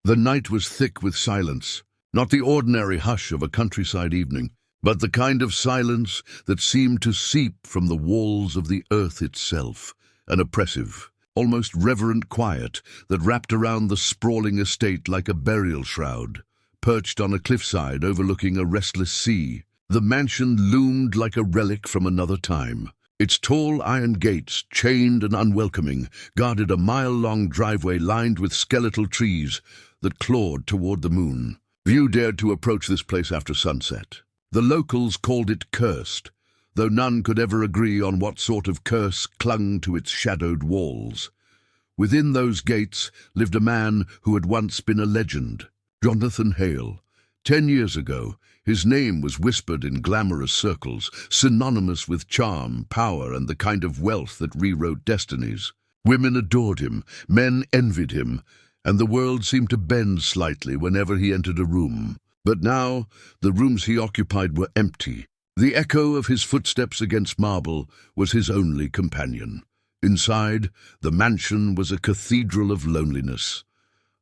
The night was thick with silence, not the ordinary hush of a countryside evening, but the kind of silence that seemed to seep from the walls of the earth itself, an oppressive, almost reverent quiet that wrapped around the sprawling estate like a burial shroud. Perched on a cliffside overlooking a restless sea, the mansion loomed like a relic from another time. Its tall iron gates, chained and unwelcoming, guarded a mile-long driveway lined with skeletal trees that clawed toward the moon. Few dared to approach this place after sunset. The locals called it cursed, though none could ever agree on what sort of curse clung to its shadowed walls. Within those gates lived a man who had once been a legend, Jonathan Hale. 10 years ago, his name was whispered in glamorous circles, synonymous with charm, power, and the kind of wealth that rewrote destinies. Women adored him, men envied him, and the world seemed to bend slightly whenever he entered a room. But now, the rooms he occupied were empty. The echo of his footsteps against marble was his only companion. Inside, the mansion was a cathedral of loneliness.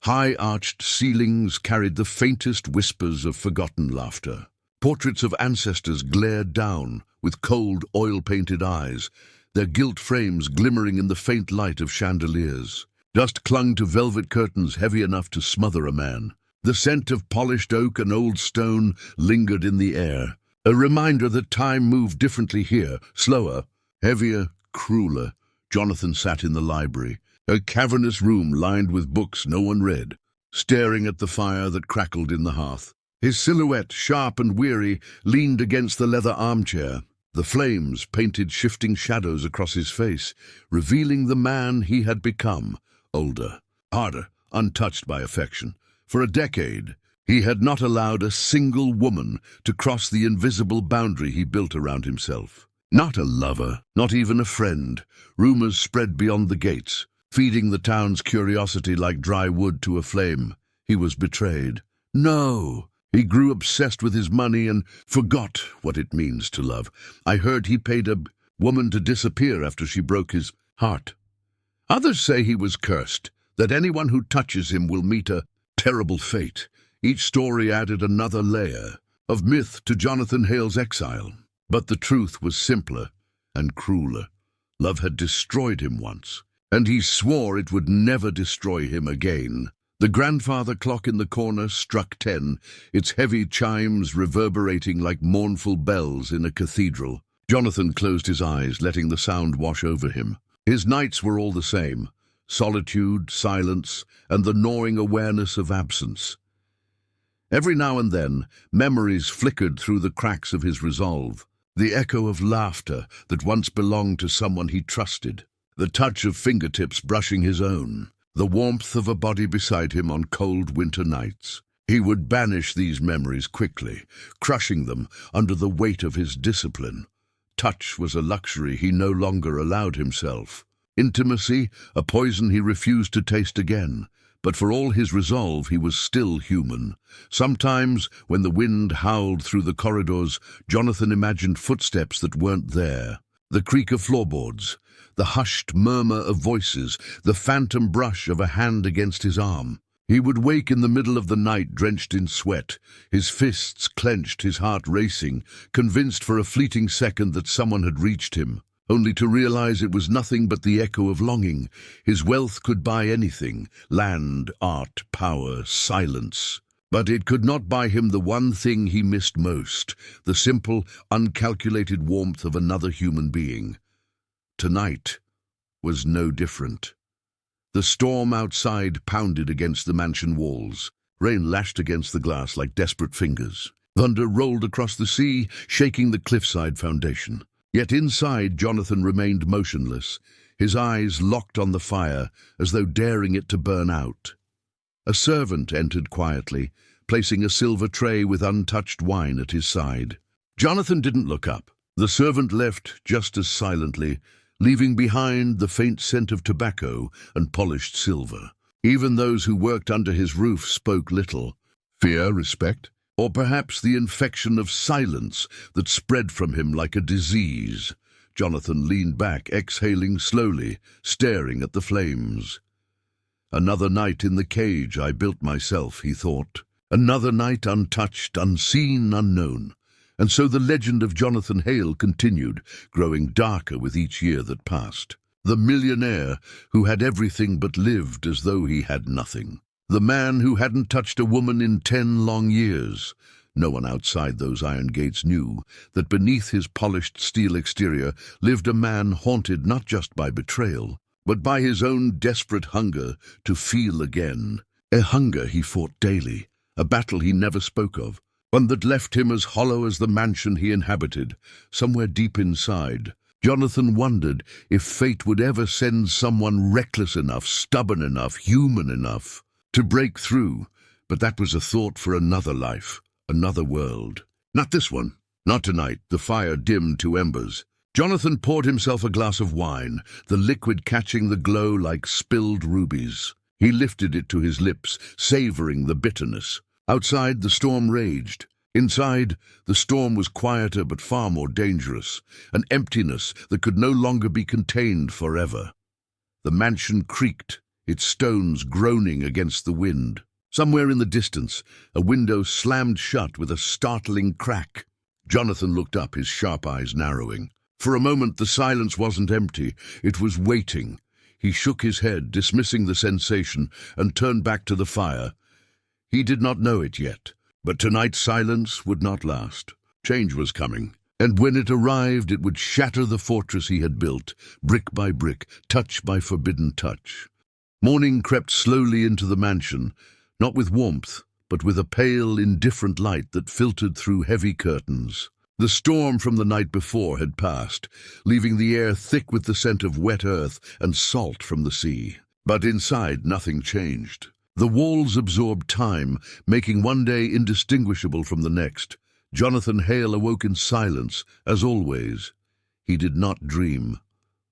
High-arched ceilings carried the faintest whispers of forgotten laughter. Portraits of ancestors glared down with cold, oil-painted eyes, their gilt frames glimmering in the faint light of chandeliers. Dust clung to velvet curtains heavy enough to smother a man. The scent of polished oak and old stone lingered in the air, a reminder that time moved differently here, slower, heavier, crueler. Jonathan sat in the library, a cavernous room lined with books no one read, staring at the fire that crackled in the hearth. His silhouette, sharp and weary, leaned against the leather armchair. The flames painted shifting shadows across his face, revealing the man he had become, older, harder, untouched by affection. For a decade, he had not allowed a single woman to cross the invisible boundary he built around himself. Not a lover, not even a friend. Rumors spread beyond the gates, feeding the town's curiosity like dry wood to a flame. He was betrayed. No! He grew obsessed with his money and forgot what it means to love. I heard he paid a woman to disappear after she broke his heart. Others say he was cursed, that anyone who touches him will meet a terrible fate. Each story added another layer of myth to Jonathan Hale's exile. But the truth was simpler and crueler. Love had destroyed him once, and he swore it would never destroy him again. The grandfather clock in the corner struck 10, its heavy chimes reverberating like mournful bells in a cathedral. Jonathan closed his eyes, letting the sound wash over him. His nights were all the same: solitude, silence, and the gnawing awareness of absence. Every now and then, memories flickered through the cracks of his resolve. The echo of laughter that once belonged to someone he trusted. The touch of fingertips brushing his own. The warmth of a body beside him on cold winter nights. He would banish these memories quickly, crushing them under the weight of his discipline. Touch was a luxury he no longer allowed himself. Intimacy, a poison he refused to taste again. But for all his resolve, he was still human. Sometimes, when the wind howled through the corridors, Jonathan imagined footsteps that weren't there. The creak of floorboards, the hushed murmur of voices, the phantom brush of a hand against his arm. He would wake in the middle of the night drenched in sweat, his fists clenched, his heart racing, convinced for a fleeting second that someone had reached him, only to realize it was nothing but the echo of longing. His wealth could buy anything: land, art, power, silence. But it could not buy him the one thing he missed most, the simple, uncalculated warmth of another human being. Tonight was no different. The storm outside pounded against the mansion walls. Rain lashed against the glass like desperate fingers. Thunder rolled across the sea, shaking the cliffside foundation. Yet inside, Jonathan remained motionless, his eyes locked on the fire, as though daring it to burn out. A servant entered quietly, placing a silver tray with untouched wine at his side. Jonathan didn't look up. The servant left just as silently, leaving behind the faint scent of tobacco and polished silver. Even those who worked under his roof spoke little. Fear, respect, or perhaps the infection of silence that spread from him like a disease. Jonathan leaned back, exhaling slowly, staring at the flames. Another night in the cage I built myself, he thought. Another night untouched, unseen, unknown. And so the legend of Jonathan Hale continued, growing darker with each year that passed. The millionaire who had everything but lived as though he had nothing. The man who hadn't touched a woman in 10 long years. No one outside those iron gates knew that beneath his polished steel exterior lived a man haunted not just by betrayal, but by his own desperate hunger to feel again. A hunger he fought daily, a battle he never spoke of, one that left him as hollow as the mansion he inhabited. Somewhere deep inside, Jonathan wondered if fate would ever send someone reckless enough, stubborn enough, human enough to break through. But that was a thought for another life, another world. Not this one. Not tonight. The fire dimmed to embers. Jonathan poured himself a glass of wine, the liquid catching the glow like spilled rubies. He lifted it to his lips, savoring the bitterness. Outside, the storm raged. Inside, the storm was quieter but far more dangerous, an emptiness that could no longer be contained forever. The mansion creaked, its stones groaning against the wind. Somewhere in the distance, a window slammed shut with a startling crack. Jonathan looked up, his sharp eyes narrowing. For a moment, the silence wasn't empty, it was waiting. He shook his head, dismissing the sensation, and turned back to the fire. He did not know it yet, but tonight's silence would not last. Change was coming, and when it arrived, it would shatter the fortress he had built, brick by brick, touch by forbidden touch. Morning crept slowly into the mansion, not with warmth, but with a pale, indifferent light that filtered through heavy curtains. The storm from the night before had passed, leaving the air thick with the scent of wet earth and salt from the sea. But inside, nothing changed. The walls absorbed time, making one day indistinguishable from the next. Jonathan Hale awoke in silence, as always. He did not dream.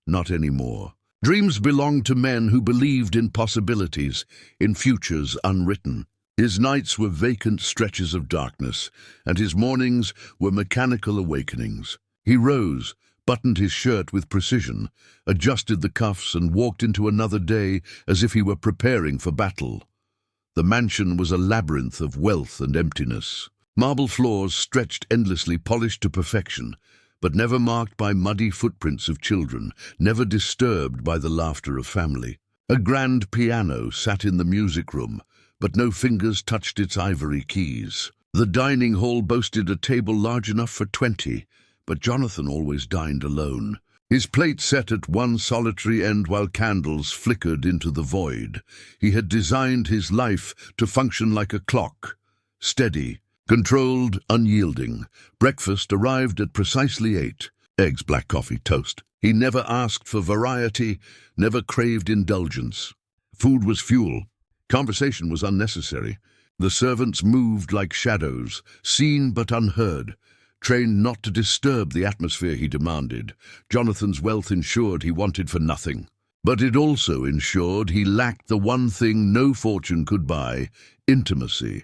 Not anymore. Dreams belonged to men who believed in possibilities, in futures unwritten. His nights were vacant stretches of darkness, and his mornings were mechanical awakenings. He rose, buttoned his shirt with precision, adjusted the cuffs, and walked into another day as if he were preparing for battle. The mansion was a labyrinth of wealth and emptiness. Marble floors stretched endlessly, polished to perfection, but never marked by muddy footprints of children, never disturbed by the laughter of family. A grand piano sat in the music room, but no fingers touched its ivory keys. The dining hall boasted a table large enough for 20, but Jonathan always dined alone. His plate set at one solitary end while candles flickered into the void. He had designed his life to function like a clock, steady, controlled, unyielding. Breakfast arrived at precisely 8. Eggs, black coffee, toast. He never asked for variety, never craved indulgence. Food was fuel. Conversation was unnecessary. The servants moved like shadows, seen but unheard, trained not to disturb the atmosphere he demanded. Jonathan's wealth ensured he wanted for nothing. But it also ensured he lacked the one thing no fortune could buy: intimacy.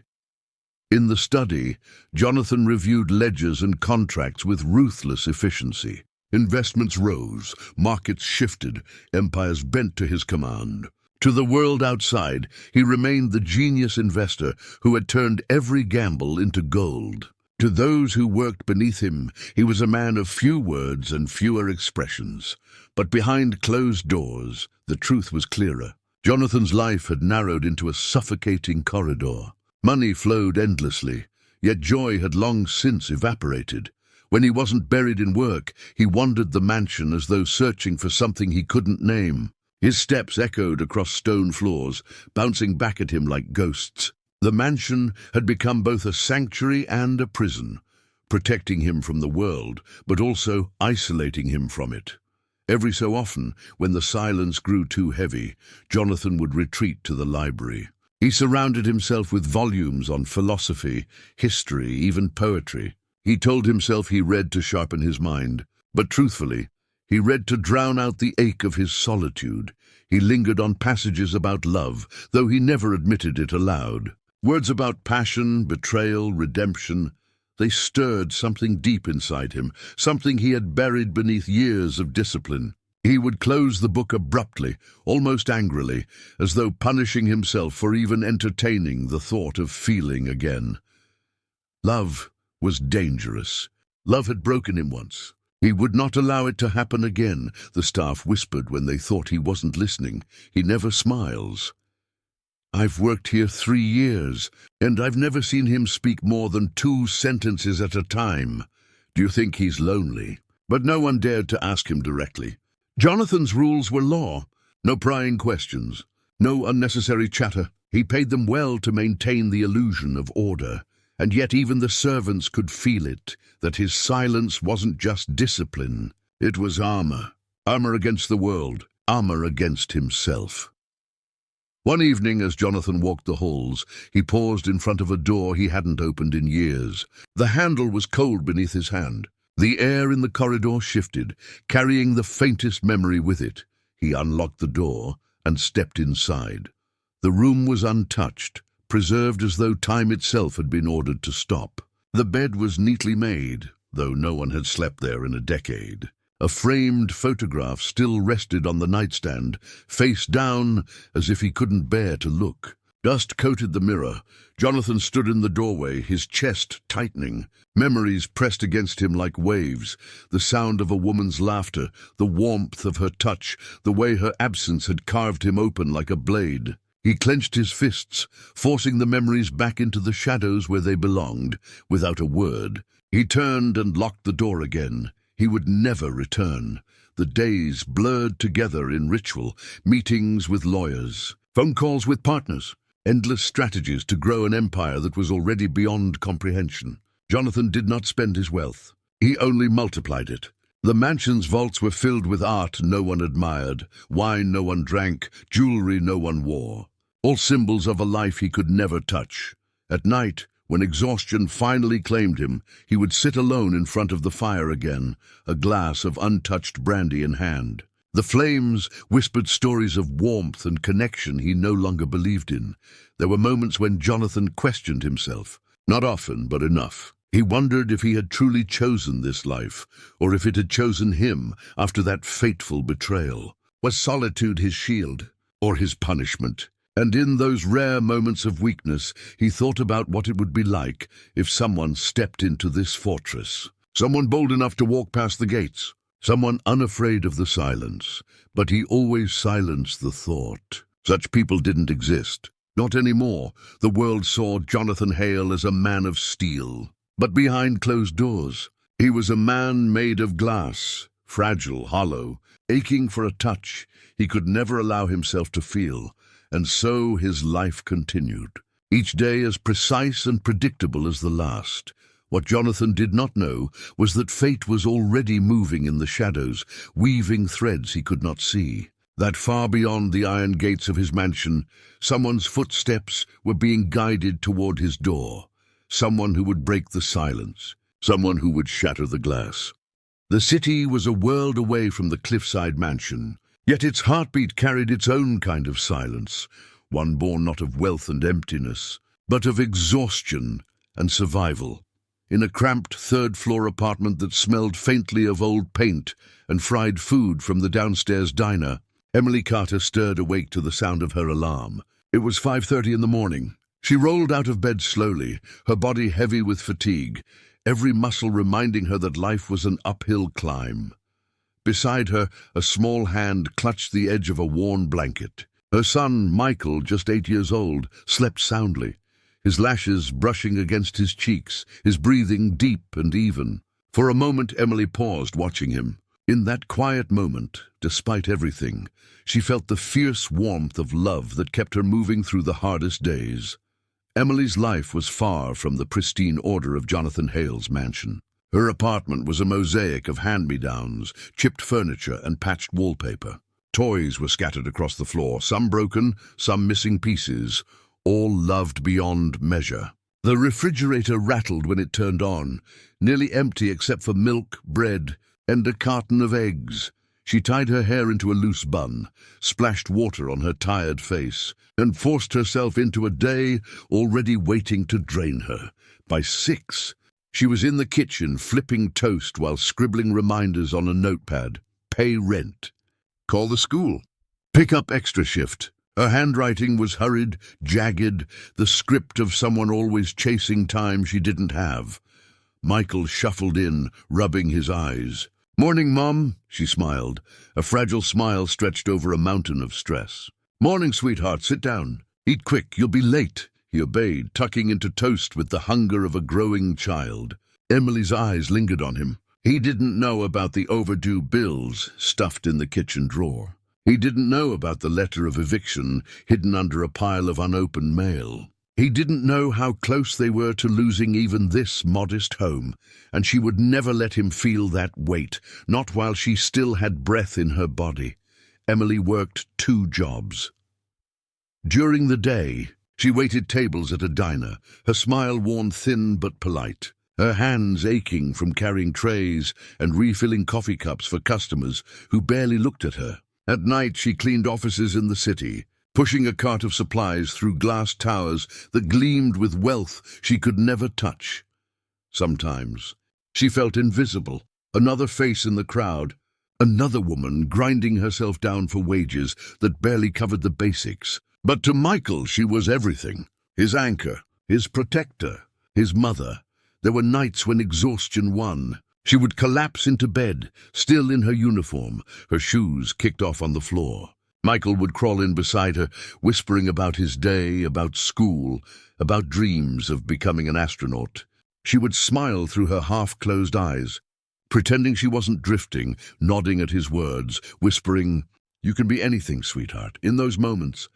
In the study, Jonathan reviewed ledgers and contracts with ruthless efficiency. Investments rose, markets shifted, empires bent to his command. To the world outside, he remained the genius investor who had turned every gamble into gold. To those who worked beneath him, he was a man of few words and fewer expressions. But behind closed doors, the truth was clearer. Jonathan's life had narrowed into a suffocating corridor. Money flowed endlessly, yet joy had long since evaporated. When he wasn't buried in work, he wandered the mansion as though searching for something he couldn't name. His steps echoed across stone floors, bouncing back at him like ghosts. The mansion had become both a sanctuary and a prison, protecting him from the world, but also isolating him from it. Every so often, when the silence grew too heavy, Jonathan would retreat to the library. He surrounded himself with volumes on philosophy, history, even poetry. He told himself he read to sharpen his mind, but truthfully, he read to drown out the ache of his solitude. He lingered on passages about love, though he never admitted it aloud. Words about passion, betrayal, redemption. They stirred something deep inside him, something he had buried beneath years of discipline. He would close the book abruptly, almost angrily, as though punishing himself for even entertaining the thought of feeling again. Love was dangerous. Love had broken him once. He would not allow it to happen again, the staff whispered when they thought he wasn't listening. He never smiles. I've worked here 3 years, and I've never seen him speak more than 2 sentences at a time. Do you think he's lonely? But no one dared to ask him directly. Jonathan's rules were law. No prying questions. No unnecessary chatter. He paid them well to maintain the illusion of order. And yet even the servants could feel it, that his silence wasn't just discipline. It was armor. Armor against the world. Armor against himself. One evening, as Jonathan walked the halls, he paused in front of a door he hadn't opened in years. The handle was cold beneath his hand. The air in the corridor shifted, carrying the faintest memory with it. He unlocked the door and stepped inside. The room was untouched, preserved as though time itself had been ordered to stop. The bed was neatly made, though no one had slept there in a decade. A framed photograph still rested on the nightstand, face down as if he couldn't bear to look. Dust coated the mirror. Jonathan stood in the doorway, his chest tightening. Memories pressed against him like waves. The sound of a woman's laughter, the warmth of her touch, the way her absence had carved him open like a blade. He clenched his fists, forcing the memories back into the shadows where they belonged, without a word. He turned and locked the door again. He would never return. The days blurred together in ritual, meetings with lawyers, phone calls with partners, endless strategies to grow an empire that was already beyond comprehension. Jonathan did not spend his wealth. He only multiplied it. The mansion's vaults were filled with art no one admired, wine no one drank, jewelry no one wore. All symbols of a life he could never touch. At night, when exhaustion finally claimed him, he would sit alone in front of the fire again, a glass of untouched brandy in hand. The flames whispered stories of warmth and connection he no longer believed in. There were moments when Jonathan questioned himself. Not often, but enough. He wondered if he had truly chosen this life, or if it had chosen him after that fateful betrayal. Was solitude his shield, or his punishment? And in those rare moments of weakness, he thought about what it would be like if someone stepped into this fortress. Someone bold enough to walk past the gates. Someone unafraid of the silence. But he always silenced the thought. Such people didn't exist. Not anymore. The world saw Jonathan Hale as a man of steel. But behind closed doors, he was a man made of glass, fragile, hollow, aching for a touch he could never allow himself to feel. And so his life continued, each day as precise and predictable as the last. What Jonathan did not know was that fate was already moving in the shadows, weaving threads he could not see. That far beyond the iron gates of his mansion, someone's footsteps were being guided toward his door. Someone who would break the silence, someone who would shatter the glass. The city was a world away from the cliffside mansion. Yet its heartbeat carried its own kind of silence, one born not of wealth and emptiness, but of exhaustion and survival. In a cramped third-floor apartment that smelled faintly of old paint and fried food from the downstairs diner, Emily Carter stirred awake to the sound of her alarm. It was 5:30 in the morning. She rolled out of bed slowly, her body heavy with fatigue, every muscle reminding her that life was an uphill climb. Beside her, a small hand clutched the edge of a worn blanket. Her son, Michael, just 8 years old, slept soundly, his lashes brushing against his cheeks, his breathing deep and even. For a moment, Emily paused, watching him. In that quiet moment, despite everything, she felt the fierce warmth of love that kept her moving through the hardest days. Emily's life was far from the pristine order of Jonathan Hale's mansion. Her apartment was a mosaic of hand-me-downs, chipped furniture, and patched wallpaper. Toys were scattered across the floor, some broken, some missing pieces, all loved beyond measure. The refrigerator rattled when it turned on, nearly empty except for milk, bread, and a carton of eggs. She tied her hair into a loose bun, splashed water on her tired face, and forced herself into a day already waiting to drain her. By 6, she was in the kitchen flipping toast while scribbling reminders on a notepad. Pay rent. Call the school. Pick up extra shift. Her handwriting was hurried, jagged, the script of someone always chasing time she didn't have. Michael shuffled in, rubbing his eyes. "Morning, Mom," she smiled. A fragile smile stretched over a mountain of stress. "Morning, sweetheart, sit down. Eat quick, you'll be late," he obeyed, tucking into toast with the hunger of a growing child. Emily's eyes lingered on him. He didn't know about the overdue bills stuffed in the kitchen drawer. He didn't know about the letter of eviction hidden under a pile of unopened mail. He didn't know how close they were to losing even this modest home, and she would never let him feel that weight, not while she still had breath in her body. Emily worked 2 jobs. During the day, she waited tables at a diner, her smile worn thin but polite, her hands aching from carrying trays and refilling coffee cups for customers who barely looked at her. At night, she cleaned offices in the city, pushing a cart of supplies through glass towers that gleamed with wealth she could never touch. Sometimes, she felt invisible, another face in the crowd, another woman grinding herself down for wages that barely covered the basics. But to Michael, she was everything. His anchor, his protector, his mother. There were nights when exhaustion won. She would collapse into bed, still in her uniform, her shoes kicked off on the floor. Michael would crawl in beside her, whispering about his day, about school, about dreams of becoming an astronaut. She would smile through her half-closed eyes, pretending she wasn't drifting, nodding at his words, whispering, "You can be anything, sweetheart." In those moments,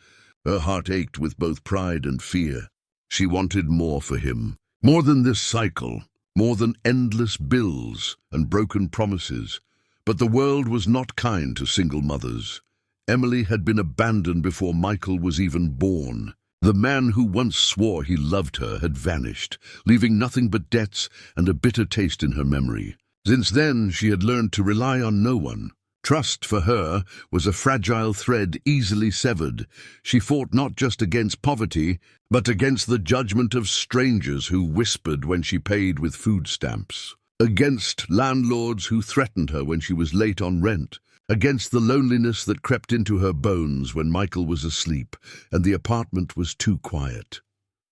her heart ached with both pride and fear. She wanted more for him, more than this cycle, more than endless bills and broken promises. But the world was not kind to single mothers. Emily had been abandoned before Michael was even born. The man who once swore he loved her had vanished, leaving nothing but debts and a bitter taste in her memory. Since then, she had learned to rely on no one. Trust, for her, was a fragile thread easily severed. She fought not just against poverty, but against the judgment of strangers who whispered when she paid with food stamps, against landlords who threatened her when she was late on rent, against the loneliness that crept into her bones when Michael was asleep and the apartment was too quiet.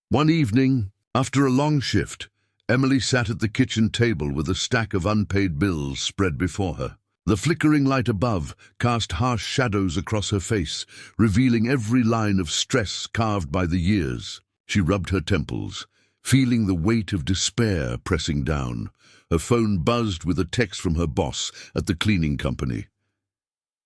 One evening, after a long shift, Emily sat at the kitchen table with a stack of unpaid bills spread before her. The flickering light above cast harsh shadows across her face, revealing every line of stress carved by the years. She rubbed her temples, feeling the weight of despair pressing down. Her phone buzzed with a text from her boss at the cleaning company.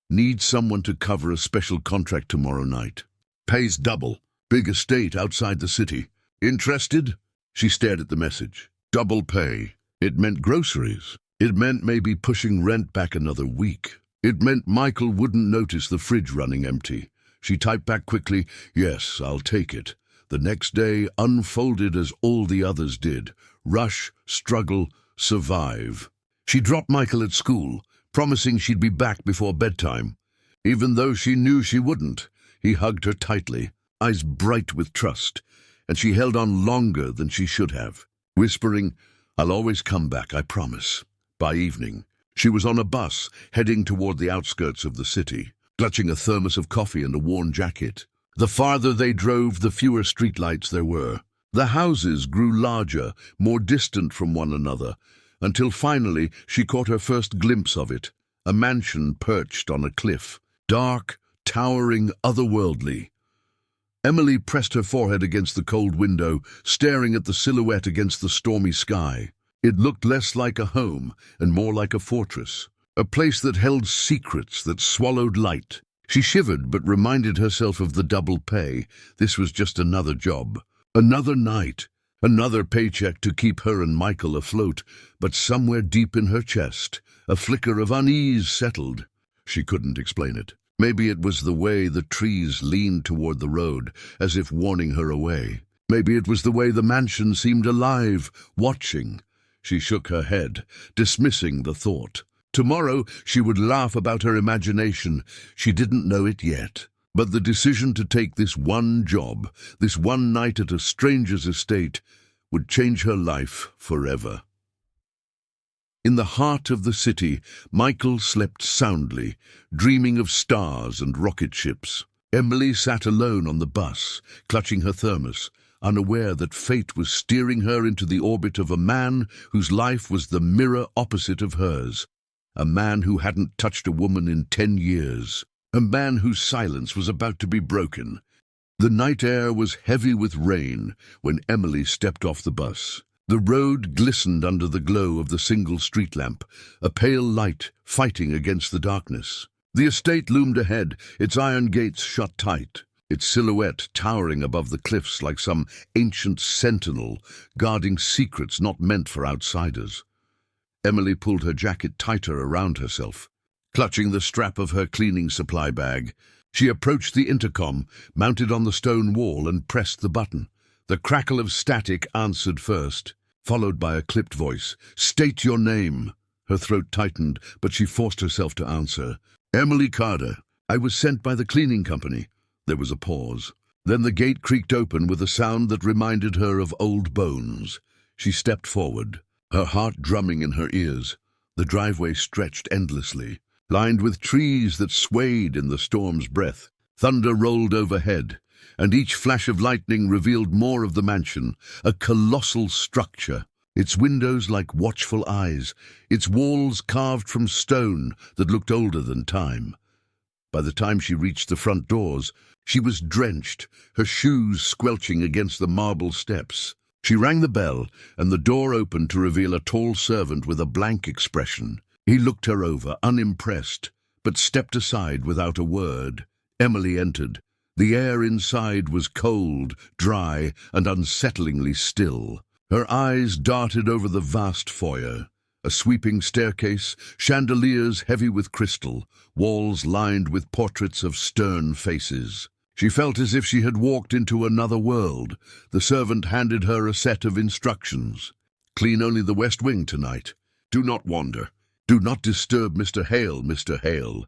"Need someone to cover a special contract tomorrow night. Pays double. Big estate outside the city. Interested?" She stared at the message. Double pay. It meant groceries. It meant maybe pushing rent back another week. It meant Michael wouldn't notice the fridge running empty. She typed back quickly, "Yes, I'll take it." The next day unfolded as all the others did. Rush, struggle, survive. She dropped Michael at school, promising she'd be back before bedtime. Even though she knew she wouldn't, he hugged her tightly, eyes bright with trust, and she held on longer than she should have, whispering, "I'll always come back, I promise." By evening, she was on a bus heading toward the outskirts of the city, clutching a thermos of coffee and a worn jacket. The farther they drove, the fewer streetlights there were. The houses grew larger, more distant from one another, until finally she caught her first glimpse of it, a mansion perched on a cliff, dark, towering, otherworldly. Emily pressed her forehead against the cold window, staring at the silhouette against the stormy sky. It looked less like a home and more like a fortress, a place that held secrets that swallowed light. She shivered but reminded herself of the double pay. This was just another job, another night, another paycheck to keep her and Michael afloat. But somewhere deep in her chest, a flicker of unease settled. She couldn't explain it. Maybe it was the way the trees leaned toward the road, as if warning her away. Maybe it was the way the mansion seemed alive, watching. She shook her head, dismissing the thought. Tomorrow she would laugh about her imagination. She didn't know it yet. But the decision to take this one job, this one night at a stranger's estate, would change her life forever. In the heart of the city, Michael slept soundly, dreaming of stars and rocket ships. Emily sat alone on the bus, clutching her thermos, unaware that fate was steering her into the orbit of a man whose life was the mirror opposite of hers. A man who hadn't touched a woman in 10 years. A man whose silence was about to be broken. The night air was heavy with rain when Emily stepped off the bus. The road glistened under the glow of the single street lamp, a pale light fighting against the darkness. The estate loomed ahead, its iron gates shut tight, its silhouette towering above the cliffs like some ancient sentinel guarding secrets not meant for outsiders. Emily pulled her jacket tighter around herself. Clutching the strap of her cleaning supply bag, she approached the intercom, mounted on the stone wall, and pressed the button. The crackle of static answered first, followed by a clipped voice. "State your name." Her throat tightened, but she forced herself to answer. "Emily Carter. I was sent by the cleaning company." There was a pause. Then the gate creaked open with a sound that reminded her of old bones. She stepped forward, her heart drumming in her ears. The driveway stretched endlessly, lined with trees that swayed in the storm's breath. Thunder rolled overhead, and each flash of lightning revealed more of the mansion, a colossal structure, its windows like watchful eyes, its walls carved from stone that looked older than time. By the time she reached the front doors, she was drenched, her shoes squelching against the marble steps. She rang the bell, and the door opened to reveal a tall servant with a blank expression. He looked her over, unimpressed, but stepped aside without a word. Emily entered. The air inside was cold, dry, and unsettlingly still. Her eyes darted over the vast foyer. A sweeping staircase, chandeliers heavy with crystal, walls lined with portraits of stern faces. She felt as if she had walked into another world. The servant handed her a set of instructions. "Clean only the west wing tonight. Do not wander. Do not disturb Mr. Hale, Mr. Hale."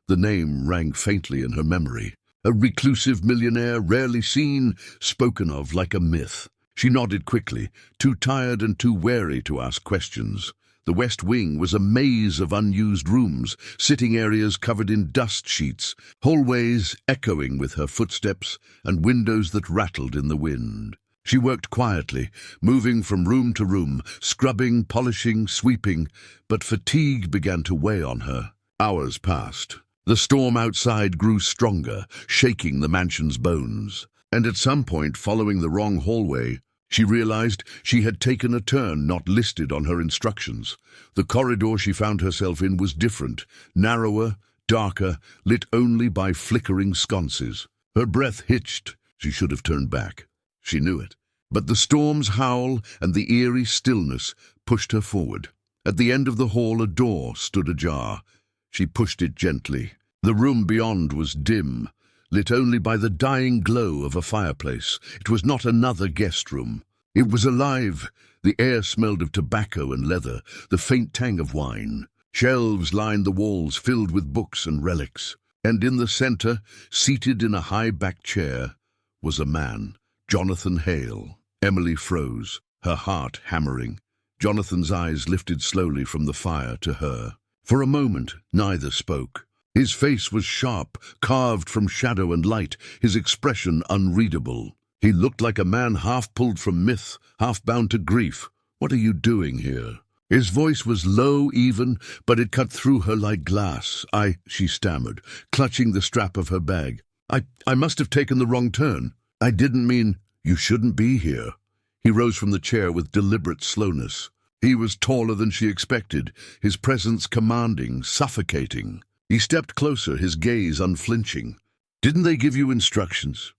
The name rang faintly in her memory. A reclusive millionaire rarely seen, spoken of like a myth. She nodded quickly, too tired and too wary to ask questions. The west wing was a maze of unused rooms, sitting areas covered in dust sheets, hallways echoing with her footsteps, and windows that rattled in the wind. She worked quietly, moving from room to room, scrubbing, polishing, sweeping, but fatigue began to weigh on her. Hours passed. The storm outside grew stronger, shaking the mansion's bones. And at some point, following the wrong hallway, she realized she had taken a turn not listed on her instructions. The corridor she found herself in was different, narrower, darker, lit only by flickering sconces. Her breath hitched. She should have turned back. She knew it. But the storm's howl and the eerie stillness pushed her forward. At the end of the hall, a door stood ajar. She pushed it gently. The room beyond was dim, lit only by the dying glow of a fireplace. It was not another guest room. It was alive. The air smelled of tobacco and leather, the faint tang of wine. Shelves lined the walls, filled with books and relics. And in the center, seated in a high-backed chair, was a man, Jonathan Hale. Emily froze, her heart hammering. Jonathan's eyes lifted slowly from the fire to her. For a moment, neither spoke. His face was sharp, carved from shadow and light, his expression unreadable. He looked like a man half pulled from myth, half bound to grief. "What are you doing here?" His voice was low, even, but it cut through her like glass. She stammered, clutching the strap of her bag. I must have taken the wrong turn. I didn't mean—" "You shouldn't be here." He rose from the chair with deliberate slowness. He was taller than she expected, his presence commanding, suffocating. He stepped closer, his gaze unflinching. "Didn't they give you instructions?"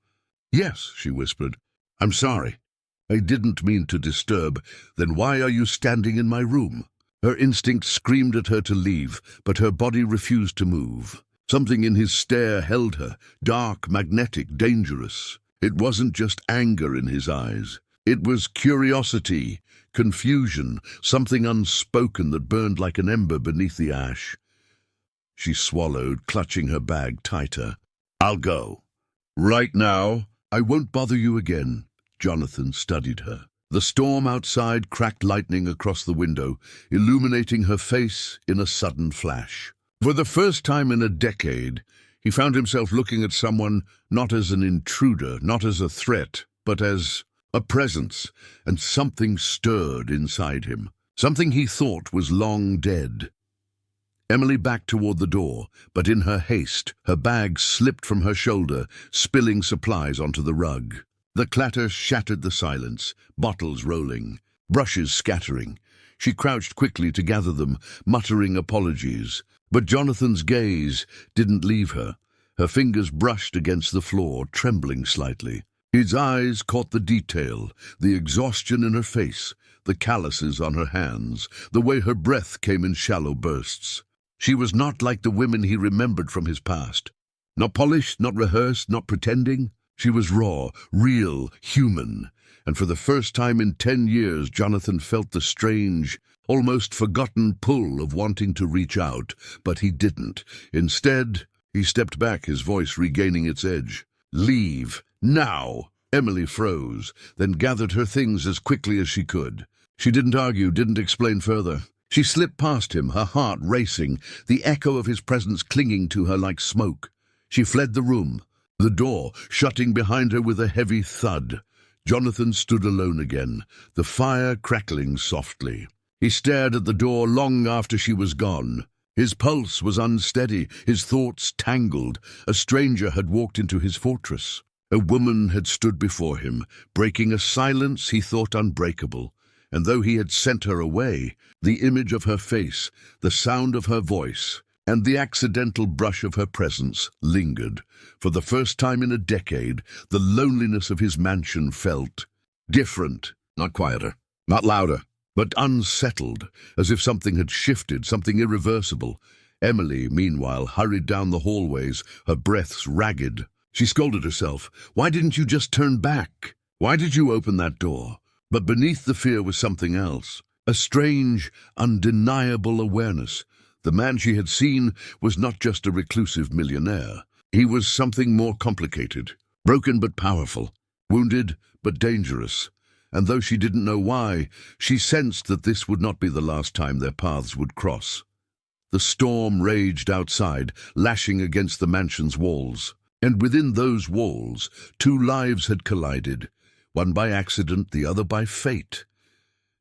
"Yes," she whispered. "I'm sorry. I didn't mean to disturb." "Then why are you standing in my room?" Her instinct screamed at her to leave, but her body refused to move. Something in his stare held her, dark, magnetic, dangerous. It wasn't just anger in his eyes. It was curiosity, confusion, something unspoken that burned like an ember beneath the ash. She swallowed, clutching her bag tighter. "I'll go. Right now." "I won't bother you again." Jonathan studied her. The storm outside cracked lightning across the window, illuminating her face in a sudden flash. For the first time in a decade, he found himself looking at someone not as an intruder, not as a threat, but as a presence, and something stirred inside him. Something he thought was long dead. Emily backed toward the door, but in her haste, her bag slipped from her shoulder, spilling supplies onto the rug. The clatter shattered the silence, bottles rolling, brushes scattering. She crouched quickly to gather them, muttering apologies. But Jonathan's gaze didn't leave her. Her fingers brushed against the floor, trembling slightly. His eyes caught the detail, the exhaustion in her face, the calluses on her hands, the way her breath came in shallow bursts. She was not like the women he remembered from his past. Not polished, not rehearsed, not pretending. She was raw, real, human. And for the first time in 10 years, Jonathan felt the strange, almost forgotten pull of wanting to reach out, but he didn't. Instead, he stepped back, his voice regaining its edge. "Leave, now!" Emily froze, then gathered her things as quickly as she could. She didn't argue, didn't explain further. She slipped past him, her heart racing, the echo of his presence clinging to her like smoke. She fled the room, the door shutting behind her with a heavy thud. Jonathan stood alone again, the fire crackling softly. He stared at the door long after she was gone. His pulse was unsteady, his thoughts tangled. A stranger had walked into his fortress. A woman had stood before him, breaking a silence he thought unbreakable. And though he had sent her away, the image of her face, the sound of her voice, and the accidental brush of her presence lingered. For the first time in a decade, the loneliness of his mansion felt different, not quieter, not louder, but unsettled, as if something had shifted, something irreversible. Emily, meanwhile, hurried down the hallways, her breaths ragged. She scolded herself. Why didn't you just turn back? Why did you open that door? But beneath the fear was something else, a strange, undeniable awareness. The man she had seen was not just a reclusive millionaire. He was something more complicated, broken but powerful, wounded but dangerous. And though she didn't know why, she sensed that this would not be the last time their paths would cross. The storm raged outside, lashing against the mansion's walls. And within those walls, 2 lives had collided, one by accident, the other by fate.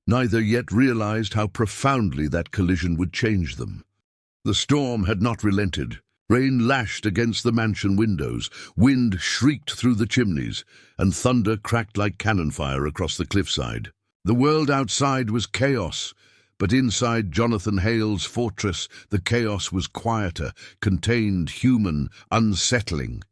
Neither yet realized how profoundly that collision would change them. The storm had not relented. Rain lashed against the mansion windows, wind shrieked through the chimneys, and thunder cracked like cannon fire across the cliffside. The world outside was chaos, but inside Jonathan Hale's fortress, the chaos was quieter, contained, human, unsettling.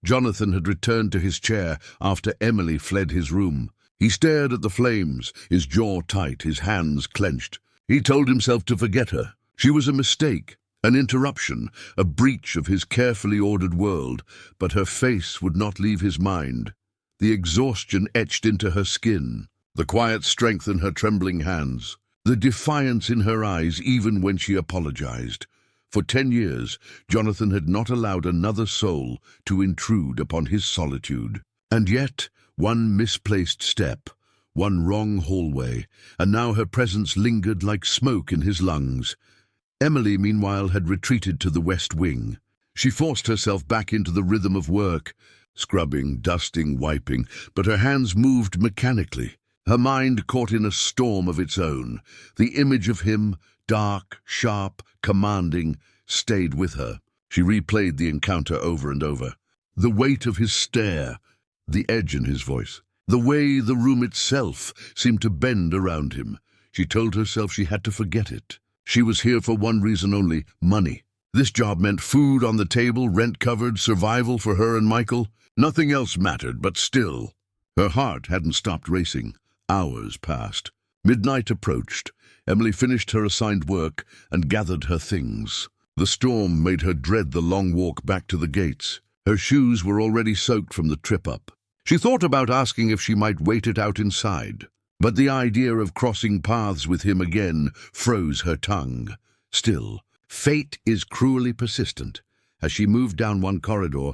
Jonathan had returned to his chair after Emily fled his room. He stared at the flames, his jaw tight, his hands clenched. He told himself to forget her. She was a mistake, an interruption, a breach of his carefully ordered world, but her face would not leave his mind. The exhaustion etched into her skin, the quiet strength in her trembling hands, the defiance in her eyes even when she apologized. For 10 years, Jonathan had not allowed another soul to intrude upon his solitude. And yet, one misplaced step, one wrong hallway, and now her presence lingered like smoke in his lungs. Emily, meanwhile, had retreated to the west wing. She forced herself back into the rhythm of work, scrubbing, dusting, wiping, but her hands moved mechanically. Her mind caught in a storm of its own. The image of him, dark, sharp, commanding, stayed with her. She replayed the encounter over and over. The weight of his stare, the edge in his voice, the way the room itself seemed to bend around him. She told herself she had to forget it. She was here for one reason only, money. This job meant food on the table, rent covered, survival for her and Michael. Nothing else mattered, but still. Her heart hadn't stopped racing. Hours passed. Midnight approached. Emily finished her assigned work and gathered her things. The storm made her dread the long walk back to the gates. Her shoes were already soaked from the trip up. She thought about asking if she might wait it out inside, but the idea of crossing paths with him again froze her tongue. Still, fate is cruelly persistent. As she moved down one corridor,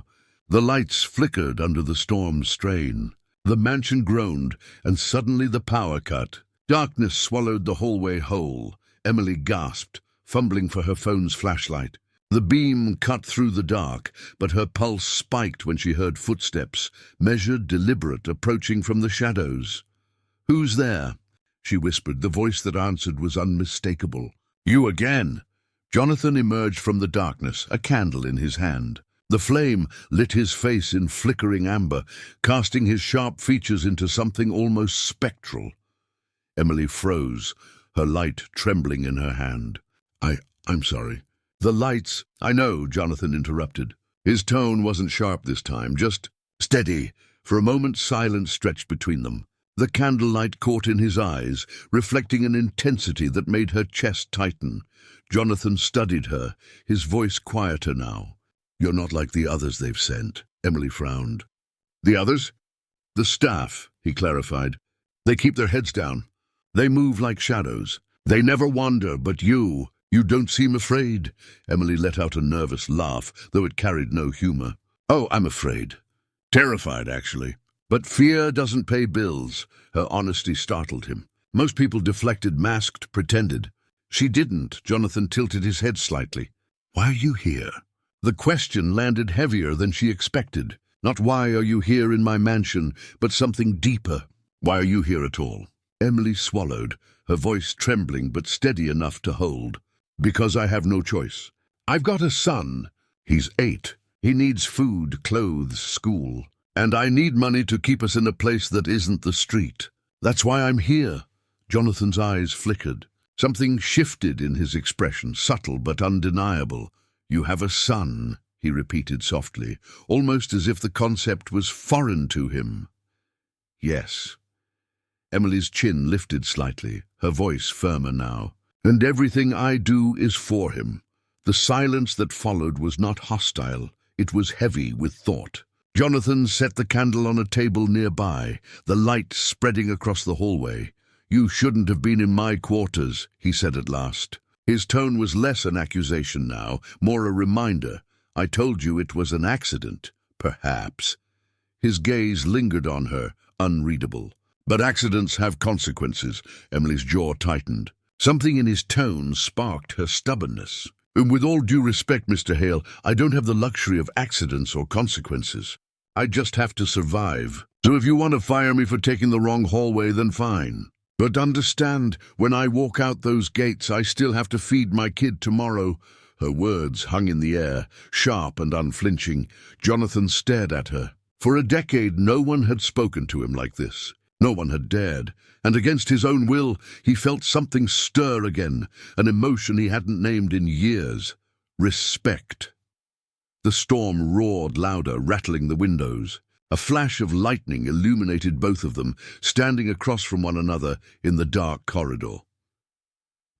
the lights flickered under the storm's strain. The mansion groaned, and suddenly the power cut. Darkness swallowed the hallway whole. Emily gasped, fumbling for her phone's flashlight. The beam cut through the dark, but her pulse spiked when she heard footsteps, measured, deliberate, approaching from the shadows. "Who's there?" she whispered. The voice that answered was unmistakable. "You again!" Jonathan emerged from the darkness, a candle in his hand. The flame lit his face in flickering amber, casting his sharp features into something almost spectral. Emily froze, her light trembling in her hand. I'm sorry." "The lights—" "I know," Jonathan interrupted. His tone wasn't sharp this time, just steady. For a moment silence stretched between them. The candlelight caught in his eyes, reflecting an intensity that made her chest tighten. Jonathan studied her, his voice quieter now. "You're not like the others they've sent." Emily frowned. "The others?" "The staff," he clarified. "They keep their heads down. They move like shadows. They never wander, but you don't seem afraid." Emily let out a nervous laugh, though it carried no humor. "Oh, I'm afraid. Terrified, actually. But fear doesn't pay bills." Her honesty startled him. Most people deflected, masked, pretended. She didn't. Jonathan tilted his head slightly. "Why are you here?" The question landed heavier than she expected. Not "why are you here in my mansion," but something deeper. "Why are you here at all?" Emily swallowed, her voice trembling but steady enough to hold. "Because I have no choice. I've got a son. He's 8. He needs food, clothes, school. And I need money to keep us in a place that isn't the street. That's why I'm here." Jonathan's eyes flickered. Something shifted in his expression, subtle but undeniable. "You have a son," he repeated softly, almost as if the concept was foreign to him. "Yes." Emily's chin lifted slightly, her voice firmer now. "And everything I do is for him." The silence that followed was not hostile. It was heavy with thought. Jonathan set the candle on a table nearby, the light spreading across the hallway. "You shouldn't have been in my quarters," he said at last. His tone was less an accusation now, more a reminder. "I told you it was an accident, perhaps." His gaze lingered on her, unreadable. "But accidents have consequences." Emily's jaw tightened. Something in his tone sparked her stubbornness. "With all due respect, Mr. Hale, I don't have the luxury of accidents or consequences. I just have to survive. So if you want to fire me for taking the wrong hallway, then fine. But understand, when I walk out those gates, I still have to feed my kid tomorrow." Her words hung in the air, sharp and unflinching. Jonathan stared at her. For a decade, no one had spoken to him like this. No one had dared, and against his own will, he felt something stir again, an emotion he hadn't named in years. Respect. The storm roared louder, rattling the windows. A flash of lightning illuminated both of them, standing across from one another in the dark corridor.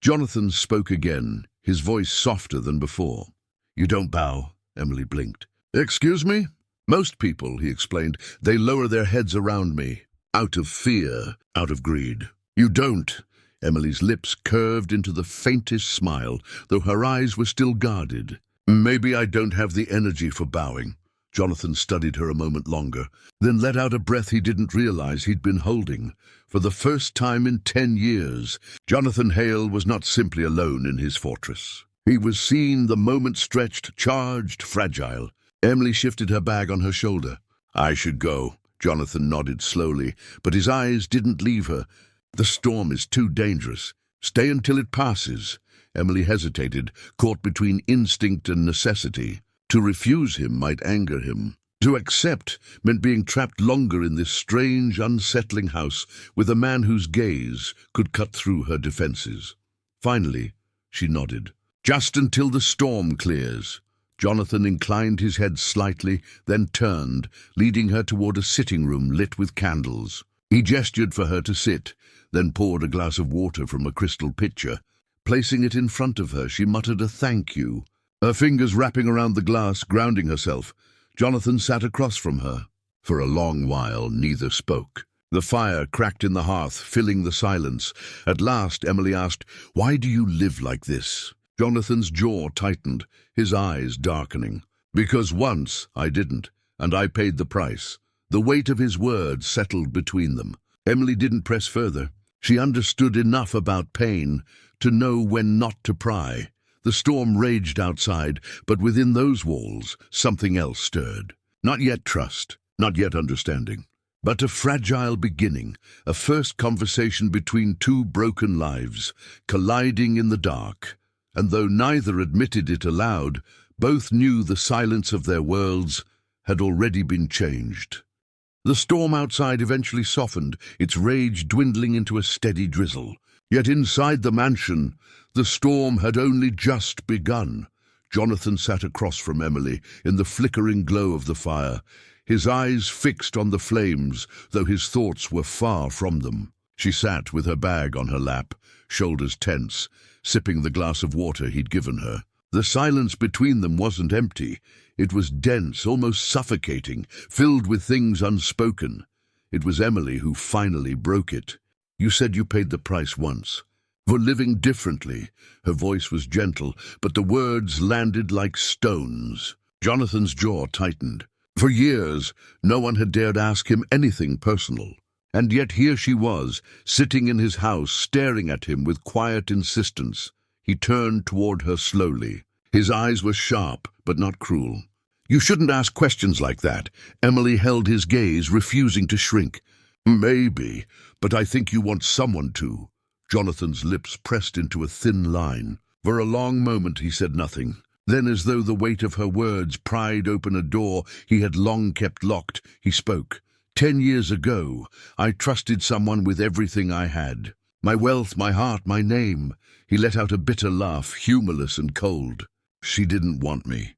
Jonathan spoke again, his voice softer than before. "You don't bow," Emily blinked. "Excuse me?" "Most people," he explained, "they lower their heads around me. Out of fear, out of greed. You don't." Emily's lips curved into the faintest smile, though her eyes were still guarded. "Maybe I don't have the energy for bowing." Jonathan studied her a moment longer, then let out a breath he didn't realize he'd been holding. For the first time in 10 years, Jonathan Hale was not simply alone in his fortress. He was seen, the moment stretched, charged, fragile. Emily shifted her bag on her shoulder. "I should go." Jonathan nodded slowly, but his eyes didn't leave her. "The storm is too dangerous. Stay until it passes." Emily hesitated, caught between instinct and necessity. To refuse him might anger him. To accept meant being trapped longer in this strange, unsettling house with a man whose gaze could cut through her defenses. Finally, she nodded. "Just until the storm clears." Jonathan inclined his head slightly, then turned, leading her toward a sitting room lit with candles. He gestured for her to sit, then poured a glass of water from a crystal pitcher. Placing it in front of her, she muttered a thank you, her fingers wrapping around the glass, grounding herself. Jonathan sat across from her. For a long while, neither spoke. The fire cracked in the hearth, filling the silence. At last, Emily asked, "Why do you live like this?" Jonathan's jaw tightened, his eyes darkening. "Because once I didn't, and I paid the price. The weight of his words settled between them. Emily didn't press further. She understood enough about pain to know when not to pry. The storm raged outside, but within those walls, something else stirred. Not yet trust, not yet understanding, but a fragile beginning, a first conversation between two broken lives, colliding in the dark. And though neither admitted it aloud, both knew the silence of their worlds had already been changed. The storm outside eventually softened, its rage dwindling into a steady drizzle. Yet inside the mansion, the storm had only just begun. Jonathan sat across from Emily in the flickering glow of the fire, his eyes fixed on the flames, though his thoughts were far from them. She sat with her bag on her lap, shoulders tense, sipping the glass of water he'd given her. The silence between them wasn't empty. It was dense, almost suffocating, filled with things unspoken. It was Emily who finally broke it. "You said you paid the price once. For living differently." Her voice was gentle, but the words landed like stones. Jonathan's jaw tightened. For years, no one had dared ask him anything personal. And yet here she was, sitting in his house, staring at him with quiet insistence. He turned toward her slowly. His eyes were sharp, but not cruel. "You shouldn't ask questions like that." Emily held his gaze, refusing to shrink. "Maybe, but I think you want someone to." Jonathan's lips pressed into a thin line. For a long moment he said nothing. Then, as though the weight of her words pried open a door he had long kept locked, he spoke. 10 years ago, I trusted someone with everything I had. My wealth, my heart, my name." He let out a bitter laugh, humorless and cold. "She didn't want me.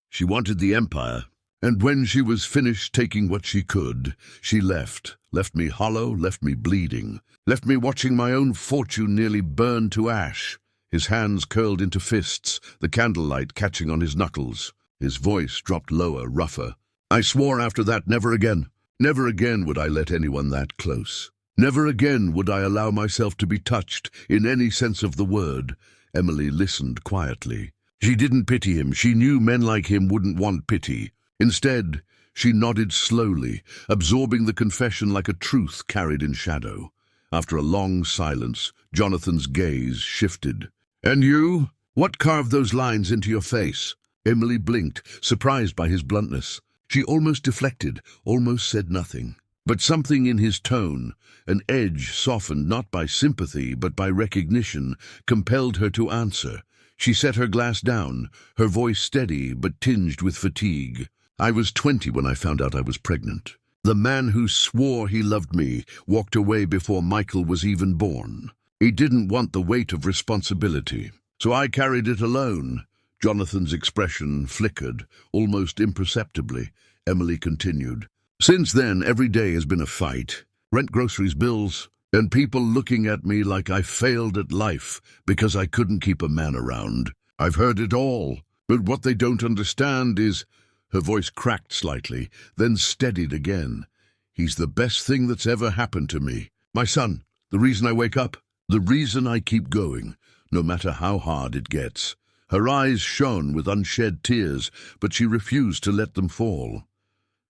She wanted the empire. And when she was finished taking what she could, she left me hollow, left me bleeding, left me watching my own fortune nearly burn to ash." His hands curled into fists, the candlelight catching on his knuckles. His voice dropped lower, rougher. "I swore after that never again. Never again would I let anyone that close. Never again would I allow myself to be touched, in any sense of the word." Emily listened quietly. She didn't pity him. She knew men like him wouldn't want pity. Instead, she nodded slowly, absorbing the confession like a truth carried in shadow. After a long silence, Jonathan's gaze shifted. "And you? What carved those lines into your face?" Emily blinked, surprised by his bluntness. She almost deflected, almost said nothing. But something in his tone, an edge softened not by sympathy but by recognition, compelled her to answer. She set her glass down, her voice steady but tinged with fatigue. "I was 20 when I found out I was pregnant. The man who swore he loved me walked away before Michael was even born. He didn't want the weight of responsibility, so I carried it alone." Jonathan's expression flickered, almost imperceptibly. Emily continued. "Since then, every day has been a fight. Rent, groceries, bills, and people looking at me like I failed at life because I couldn't keep a man around. I've heard it all, but what they don't understand is—" Her voice cracked slightly, then steadied again. "He's the best thing that's ever happened to me. My son, the reason I wake up, the reason I keep going, no matter how hard it gets." Her eyes shone with unshed tears, but she refused to let them fall.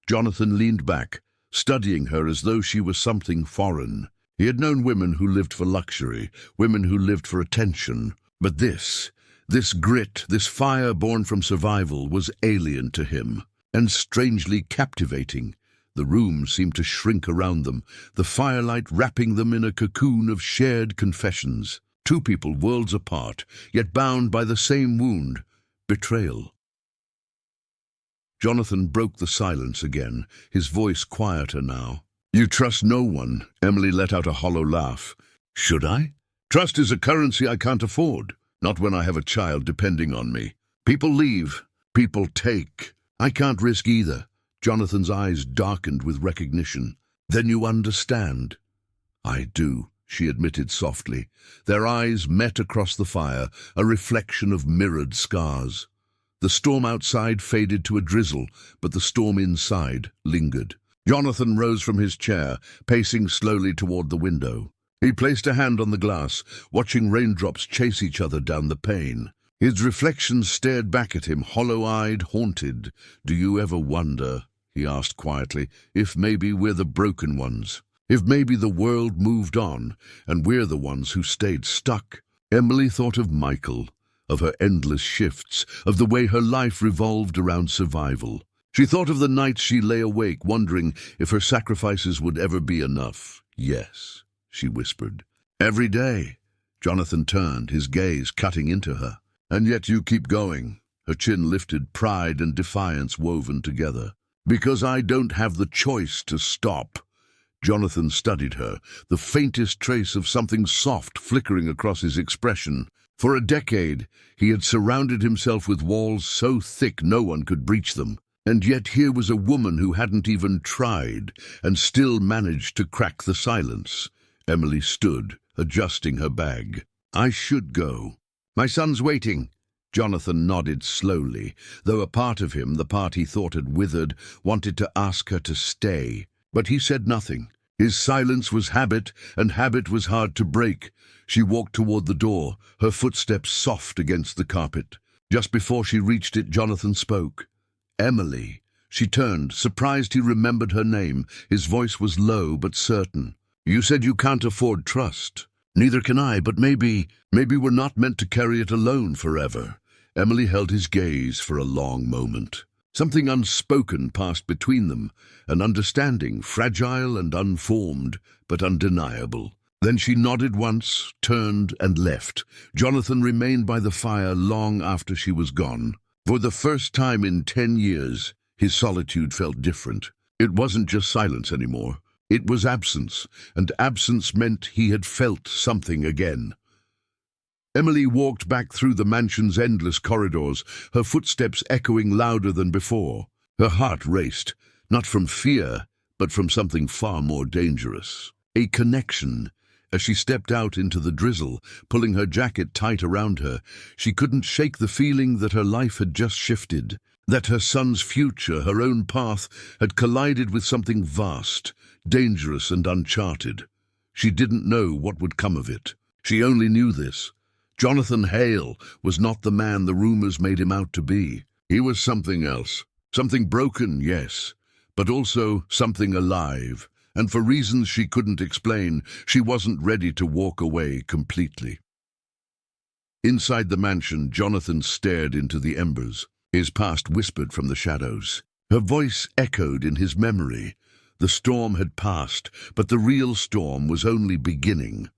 Jonathan leaned back, studying her as though she was something foreign. He had known women who lived for luxury, women who lived for attention. But this grit, this fire born from survival, was alien to him, and strangely captivating. The room seemed to shrink around them, the firelight wrapping them in a cocoon of shared confessions. Two people worlds apart, yet bound by the same wound, betrayal. Jonathan broke the silence again, his voice quieter now. "You trust no one." Emily let out a hollow laugh. "Should I? Trust is a currency I can't afford, not when I have a child depending on me. People leave, people take. I can't risk either." Jonathan's eyes darkened with recognition. "Then you understand." "I do," she admitted softly. Their eyes met across the fire, a reflection of mirrored scars. The storm outside faded to a drizzle, but the storm inside lingered. Jonathan rose from his chair, pacing slowly toward the window. He placed a hand on the glass, watching raindrops chase each other down the pane. His reflection stared back at him, hollow-eyed, haunted. "Do you ever wonder?" he asked quietly, if maybe we're the broken ones? If maybe the world moved on, and we're the ones who stayed stuck? Emily thought of Michael, of her endless shifts, of the way her life revolved around survival. She thought of the nights she lay awake, wondering if her sacrifices would ever be enough. Yes, she whispered. Every day. Jonathan turned, his gaze cutting into her. And yet you keep going. Her chin lifted, pride and defiance woven together. Because I don't have the choice to stop. Jonathan studied her, the faintest trace of something soft flickering across his expression. For a decade, he had surrounded himself with walls so thick no one could breach them. And yet here was a woman who hadn't even tried, and still managed to crack the silence. Emily stood, adjusting her bag. I should go. My son's waiting. Jonathan nodded slowly, though a part of him, the part he thought had withered, wanted to ask her to stay. But he said nothing. His silence was habit, and habit was hard to break. She walked toward the door, her footsteps soft against the carpet. Just before she reached it, Jonathan spoke. Emily. She turned, surprised he remembered her name. His voice was low but certain. You said you can't afford trust. Neither can I, but maybe we're not meant to carry it alone forever. Emily held his gaze for a long moment. Something unspoken passed between them, an understanding, fragile and unformed, but undeniable. Then she nodded once, turned and left. Jonathan remained by the fire long after she was gone. For the first time in 10 years, his solitude felt different. It wasn't just silence anymore. It was absence, and absence meant he had felt something again. Emily walked back through the mansion's endless corridors, her footsteps echoing louder than before. Her heart raced, not from fear, but from something far more dangerous. A connection. As she stepped out into the drizzle, pulling her jacket tight around her, she couldn't shake the feeling that her life had just shifted, that her son's future, her own path, had collided with something vast, dangerous and uncharted. She didn't know what would come of it. She only knew this. Jonathan Hale was not the man the rumors made him out to be. He was something else. Something broken, yes, but also something alive. And for reasons she couldn't explain, she wasn't ready to walk away completely. Inside the mansion, Jonathan stared into the embers. His past whispered from the shadows. Her voice echoed in his memory. The storm had passed, but the real storm was only beginning.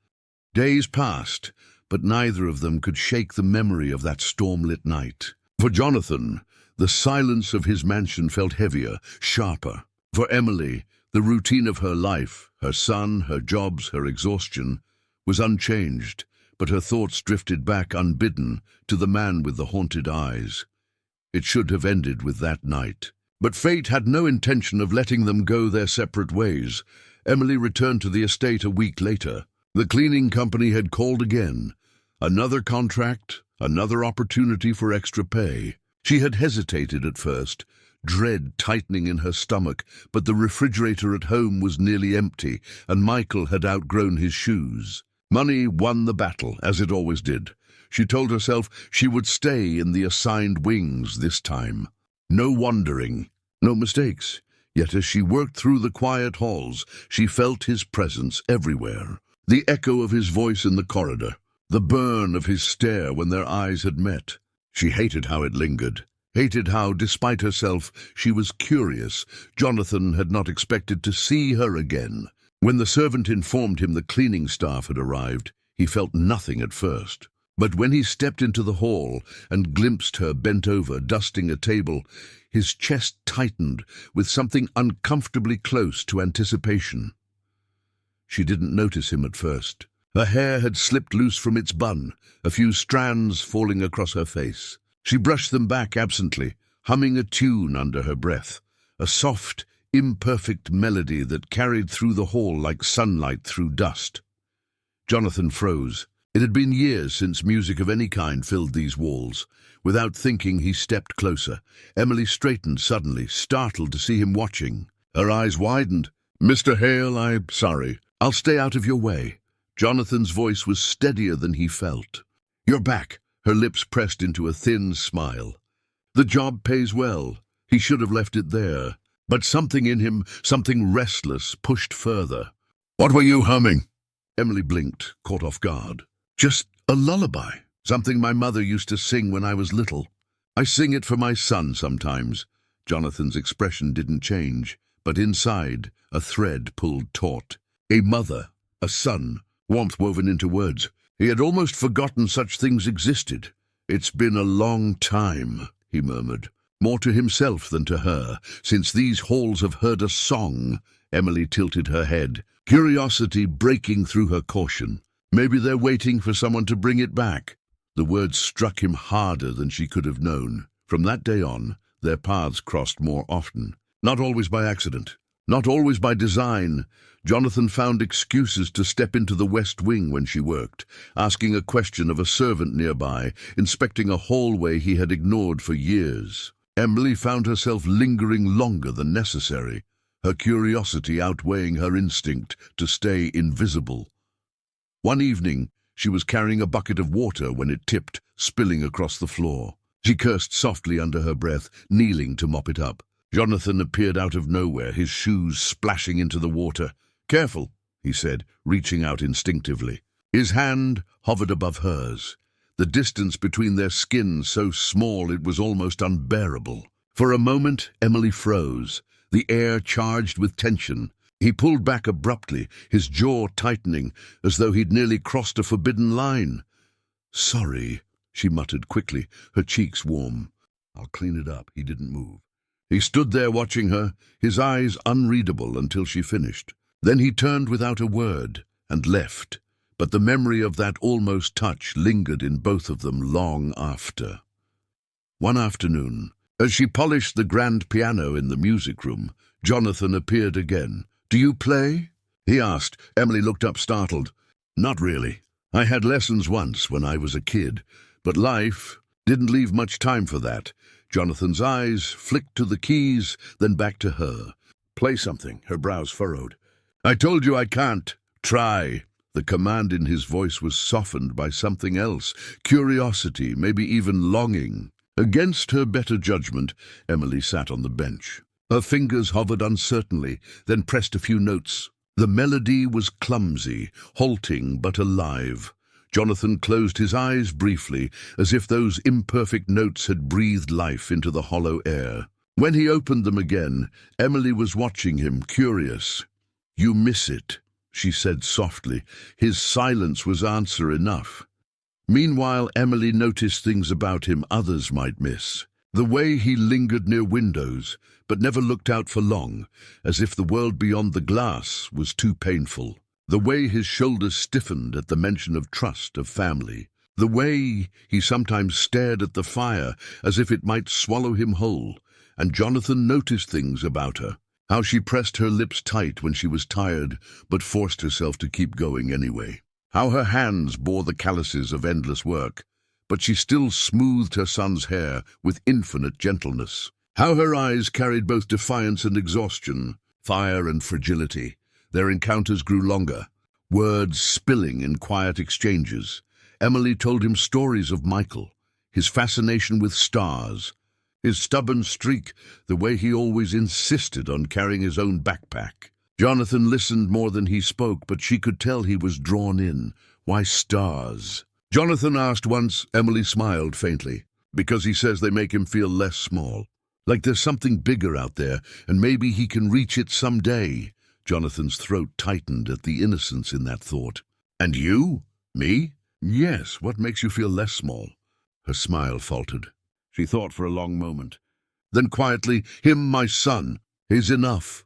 Days passed, but neither of them could shake the memory of that storm-lit night. For Jonathan, the silence of his mansion felt heavier, sharper. For Emily, the routine of her life, her son, her jobs, her exhaustion, was unchanged, but her thoughts drifted back unbidden to the man with the haunted eyes. It should have ended with that night. But fate had no intention of letting them go their separate ways. Emily returned to the estate a week later. The cleaning company had called again. Another contract, another opportunity for extra pay. She had hesitated at first, dread tightening in her stomach, but the refrigerator at home was nearly empty, and Michael had outgrown his shoes. Money won the battle, as it always did. She told herself she would stay in the assigned wings this time. No wandering, no mistakes. Yet as she worked through the quiet halls, she felt his presence everywhere. The echo of his voice in the corridor, the burn of his stare when their eyes had met. She hated how it lingered, hated how, despite herself, she was curious. Jonathan had not expected to see her again. When the servant informed him the cleaning staff had arrived, he felt nothing at first. But when he stepped into the hall and glimpsed her bent over, dusting a table, his chest tightened with something uncomfortably close to anticipation. She didn't notice him at first. Her hair had slipped loose from its bun, a few strands falling across her face. She brushed them back absently, humming a tune under her breath, a soft, imperfect melody that carried through the hall like sunlight through dust. Jonathan froze. It had been years since music of any kind filled these walls. Without thinking, he stepped closer. Emily straightened suddenly, startled to see him watching. Her eyes widened. "Mr. Hale, I'm sorry. I'll stay out of your way." Jonathan's voice was steadier than he felt. "You're back." Her lips pressed into a thin smile. "The job pays well." He should have left it there. But something in him, something restless, pushed further. "What were you humming?" Emily blinked, caught off guard. "Just a lullaby, something my mother used to sing when I was little. I sing it for my son sometimes." Jonathan's expression didn't change, but inside, a thread pulled taut. A mother, a son, warmth woven into words. He had almost forgotten such things existed. "It's been a long time," he murmured, more to himself than to her, "since these halls have heard a song." Emily tilted her head, curiosity breaking through her caution. Maybe they're waiting for someone to bring it back. The words struck him harder than she could have known. From that day on, their paths crossed more often. Not always by accident, not always by design. Jonathan found excuses to step into the West Wing when she worked, asking a question of a servant nearby, inspecting a hallway he had ignored for years. Emily found herself lingering longer than necessary, her curiosity outweighing her instinct to stay invisible. One evening, she was carrying a bucket of water when it tipped, spilling across the floor. She cursed softly under her breath, kneeling to mop it up. Jonathan appeared out of nowhere, his shoes splashing into the water. "Careful," he said, reaching out instinctively. His hand hovered above hers, the distance between their skins so small it was almost unbearable. For a moment, Emily froze, the air charged with tension. He pulled back abruptly, his jaw tightening, as though he'd nearly crossed a forbidden line. "Sorry," she muttered quickly, her cheeks warm. "I'll clean it up." He didn't move. He stood there watching her, his eyes unreadable until she finished. Then he turned without a word and left, but the memory of that almost touch lingered in both of them long after. One afternoon, as she polished the grand piano in the music room, Jonathan appeared again. "Do you play?" he asked. Emily looked up startled. "Not really. I had lessons once when I was a kid, but life didn't leave much time for that." Jonathan's eyes flicked to the keys, then back to her. "Play something," her brows furrowed. "I told you I can't. Try." The command in his voice was softened by something else, curiosity, maybe even longing. Against her better judgment, Emily sat on the bench. Her fingers hovered uncertainly, then pressed a few notes. The melody was clumsy, halting but alive. Jonathan closed his eyes briefly, as if those imperfect notes had breathed life into the hollow air. When he opened them again, Emily was watching him, curious. "You miss it," she said softly. His silence was answer enough. Meanwhile, Emily noticed things about him others might miss. The way he lingered near windows, but never looked out for long, as if the world beyond the glass was too painful. The way his shoulders stiffened at the mention of trust, of family. The way he sometimes stared at the fire as if it might swallow him whole. And Jonathan noticed things about her. How she pressed her lips tight when she was tired, but forced herself to keep going anyway. How her hands bore the calluses of endless work, but she still smoothed her son's hair with infinite gentleness. How her eyes carried both defiance and exhaustion, fire and fragility. Their encounters grew longer, words spilling in quiet exchanges. Emily told him stories of Michael, his fascination with stars, his stubborn streak, the way he always insisted on carrying his own backpack. Jonathan listened more than he spoke, but she could tell he was drawn in. "Why stars?" Jonathan asked once. Emily smiled faintly. "Because he says they make him feel less small. Like there's something bigger out there, and maybe he can reach it someday." Jonathan's throat tightened at the innocence in that thought. "And you? Me?" "Yes, what makes you feel less small?" Her smile faltered. She thought for a long moment. Then quietly, "Him, my son, is enough."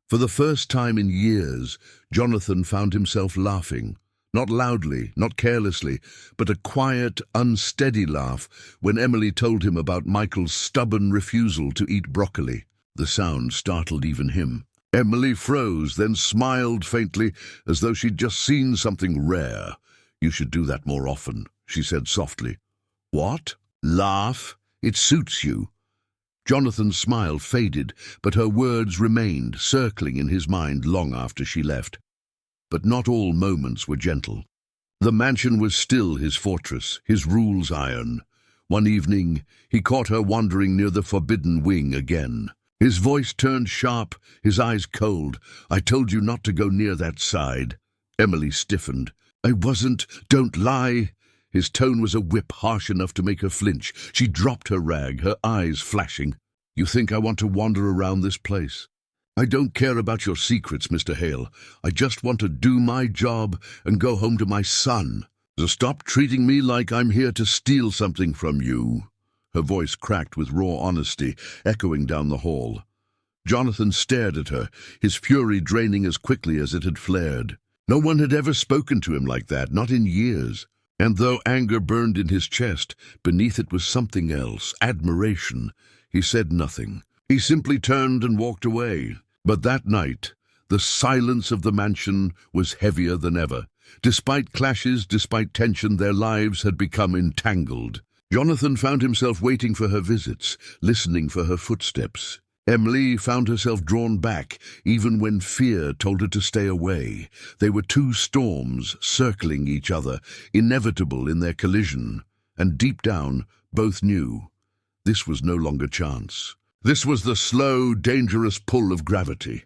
For the first time in years, Jonathan found himself laughing. Not loudly, not carelessly, but a quiet, unsteady laugh when Emily told him about Michael's stubborn refusal to eat broccoli. The sound startled even him. Emily froze, then smiled faintly, as though she'd just seen something rare. "You should do that more often," she said softly. "What? Laugh? It suits you." Jonathan's smile faded, but her words remained, circling in his mind long after she left. But not all moments were gentle. The mansion was still his fortress, his rules iron. One evening, he caught her wandering near the forbidden wing again. His voice turned sharp, his eyes cold. "I told you not to go near that side." Emily stiffened. "I wasn't. Don't lie." His tone was a whip, harsh enough to make her flinch. She dropped her rag, her eyes flashing. "You think I want to wander around this place? I don't care about your secrets, Mr. Hale. I just want to do my job and go home to my son. So stop treating me like I'm here to steal something from you." Her voice cracked with raw honesty, echoing down the hall. Jonathan stared at her, his fury draining as quickly as it had flared. No one had ever spoken to him like that, not in years. And though anger burned in his chest, beneath it was something else, admiration. He said nothing. He simply turned and walked away. But that night, the silence of the mansion was heavier than ever. Despite clashes, despite tension, their lives had become entangled. Jonathan found himself waiting for her visits, listening for her footsteps. Emily found herself drawn back, even when fear told her to stay away. They were two storms circling each other, inevitable in their collision. And deep down, both knew this was no longer chance. This was the slow, dangerous pull of gravity.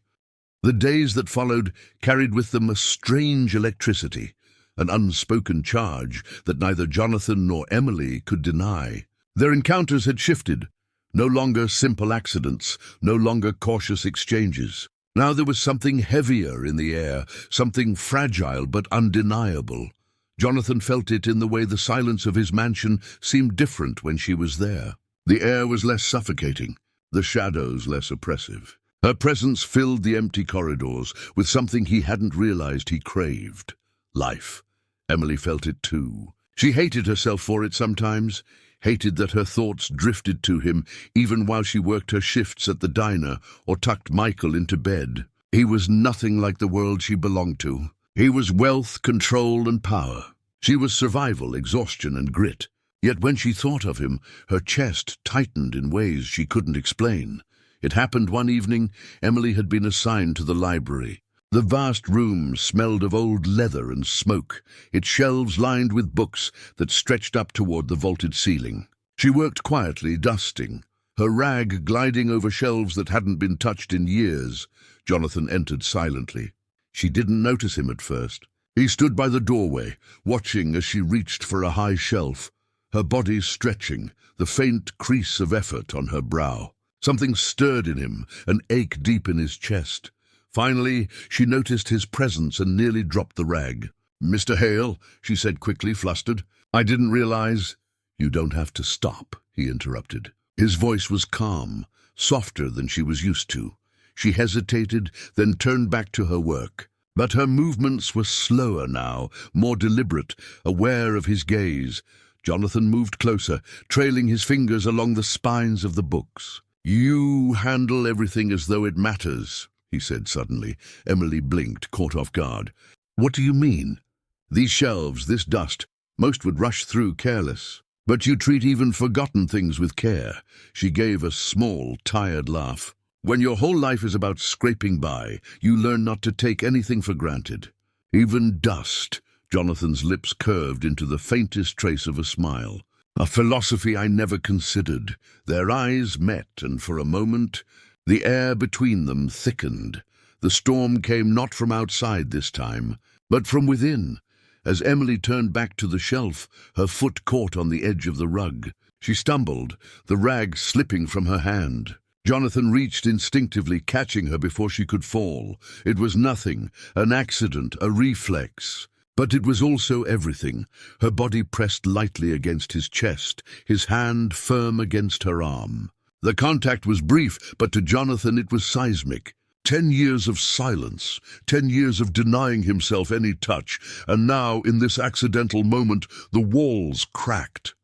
The days that followed carried with them a strange electricity, an unspoken charge that neither Jonathan nor Emily could deny. Their encounters had shifted. No longer simple accidents, no longer cautious exchanges. Now there was something heavier in the air, something fragile but undeniable. Jonathan felt it in the way the silence of his mansion seemed different when she was there. The air was less suffocating, the shadows less oppressive. Her presence filled the empty corridors with something he hadn't realized he craved. Life. Emily felt it too. She hated herself for it sometimes, hated that her thoughts drifted to him even while she worked her shifts at the diner or tucked Michael into bed. He was nothing like the world she belonged to. He was wealth, control, and power. She was survival, exhaustion, and grit. Yet when she thought of him, her chest tightened in ways she couldn't explain. It happened one evening. Emily had been assigned to the library. The vast room smelled of old leather and smoke, its shelves lined with books that stretched up toward the vaulted ceiling. She worked quietly, dusting, her rag gliding over shelves that hadn't been touched in years. Jonathan entered silently. She didn't notice him at first. He stood by the doorway, watching as she reached for a high shelf, her body stretching, the faint crease of effort on her brow. Something stirred in him, an ache deep in his chest. Finally, she noticed his presence and nearly dropped the rag. "Mr. Hale," she said quickly, flustered. "I didn't realize—" "You don't have to stop," he interrupted. His voice was calm, softer than she was used to. She hesitated, then turned back to her work. But her movements were slower now, more deliberate, aware of his gaze. Jonathan moved closer, trailing his fingers along the spines of the books. "You handle everything as though it matters," he said suddenly. Emily blinked, caught off guard. "What do you mean?" "These shelves, this dust, most would rush through careless. But you treat even forgotten things with care." She gave a small, tired laugh. "When your whole life is about scraping by, you learn not to take anything for granted. Even dust." Jonathan's lips curved into the faintest trace of a smile. "A philosophy I never considered." Their eyes met, and for a moment, the air between them thickened. The storm came not from outside this time, but from within. As Emily turned back to the shelf, her foot caught on the edge of the rug. She stumbled, the rag slipping from her hand. Jonathan reached instinctively, catching her before she could fall. It was nothing, an accident, a reflex. But it was also everything. Her body pressed lightly against his chest, his hand firm against her arm. The contact was brief, but to Jonathan it was seismic. 10 years of silence, 10 years of denying himself any touch, and now, in this accidental moment, the walls cracked.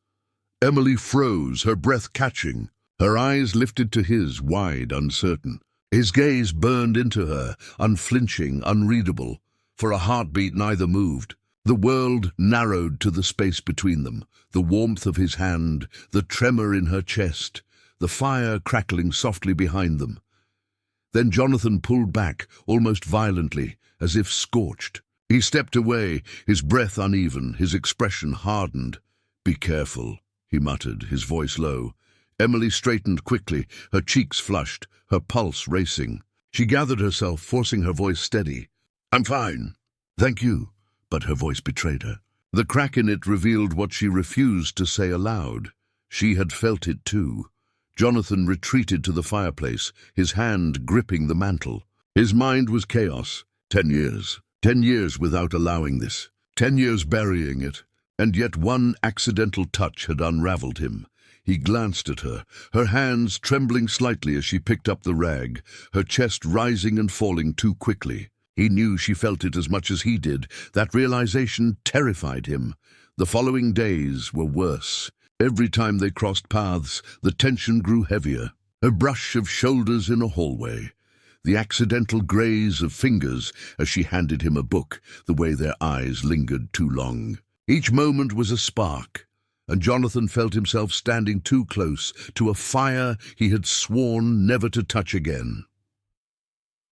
Emily froze, her breath catching. Her eyes lifted to his, wide, uncertain. His gaze burned into her, unflinching, unreadable. For a heartbeat neither moved. The world narrowed to the space between them, the warmth of his hand, the tremor in her chest, the fire crackling softly behind them. Then Jonathan pulled back, almost violently, as if scorched. He stepped away, his breath uneven, his expression hardened. "Be careful," he muttered, his voice low. Emily straightened quickly, her cheeks flushed, her pulse racing. She gathered herself, forcing her voice steady. "I'm fine. Thank you." But her voice betrayed her. The crack in it revealed what she refused to say aloud. She had felt it too. Jonathan retreated to the fireplace, his hand gripping the mantel. His mind was chaos. 10 years. 10 years without allowing this. 10 years burying it. And yet one accidental touch had unraveled him. He glanced at her, her hands trembling slightly as she picked up the rag, her chest rising and falling too quickly. He knew she felt it as much as he did. That realization terrified him. The following days were worse. Every time they crossed paths, the tension grew heavier. A brush of shoulders in a hallway. The accidental graze of fingers as she handed him a book, the way their eyes lingered too long. Each moment was a spark, and Jonathan felt himself standing too close to a fire he had sworn never to touch again.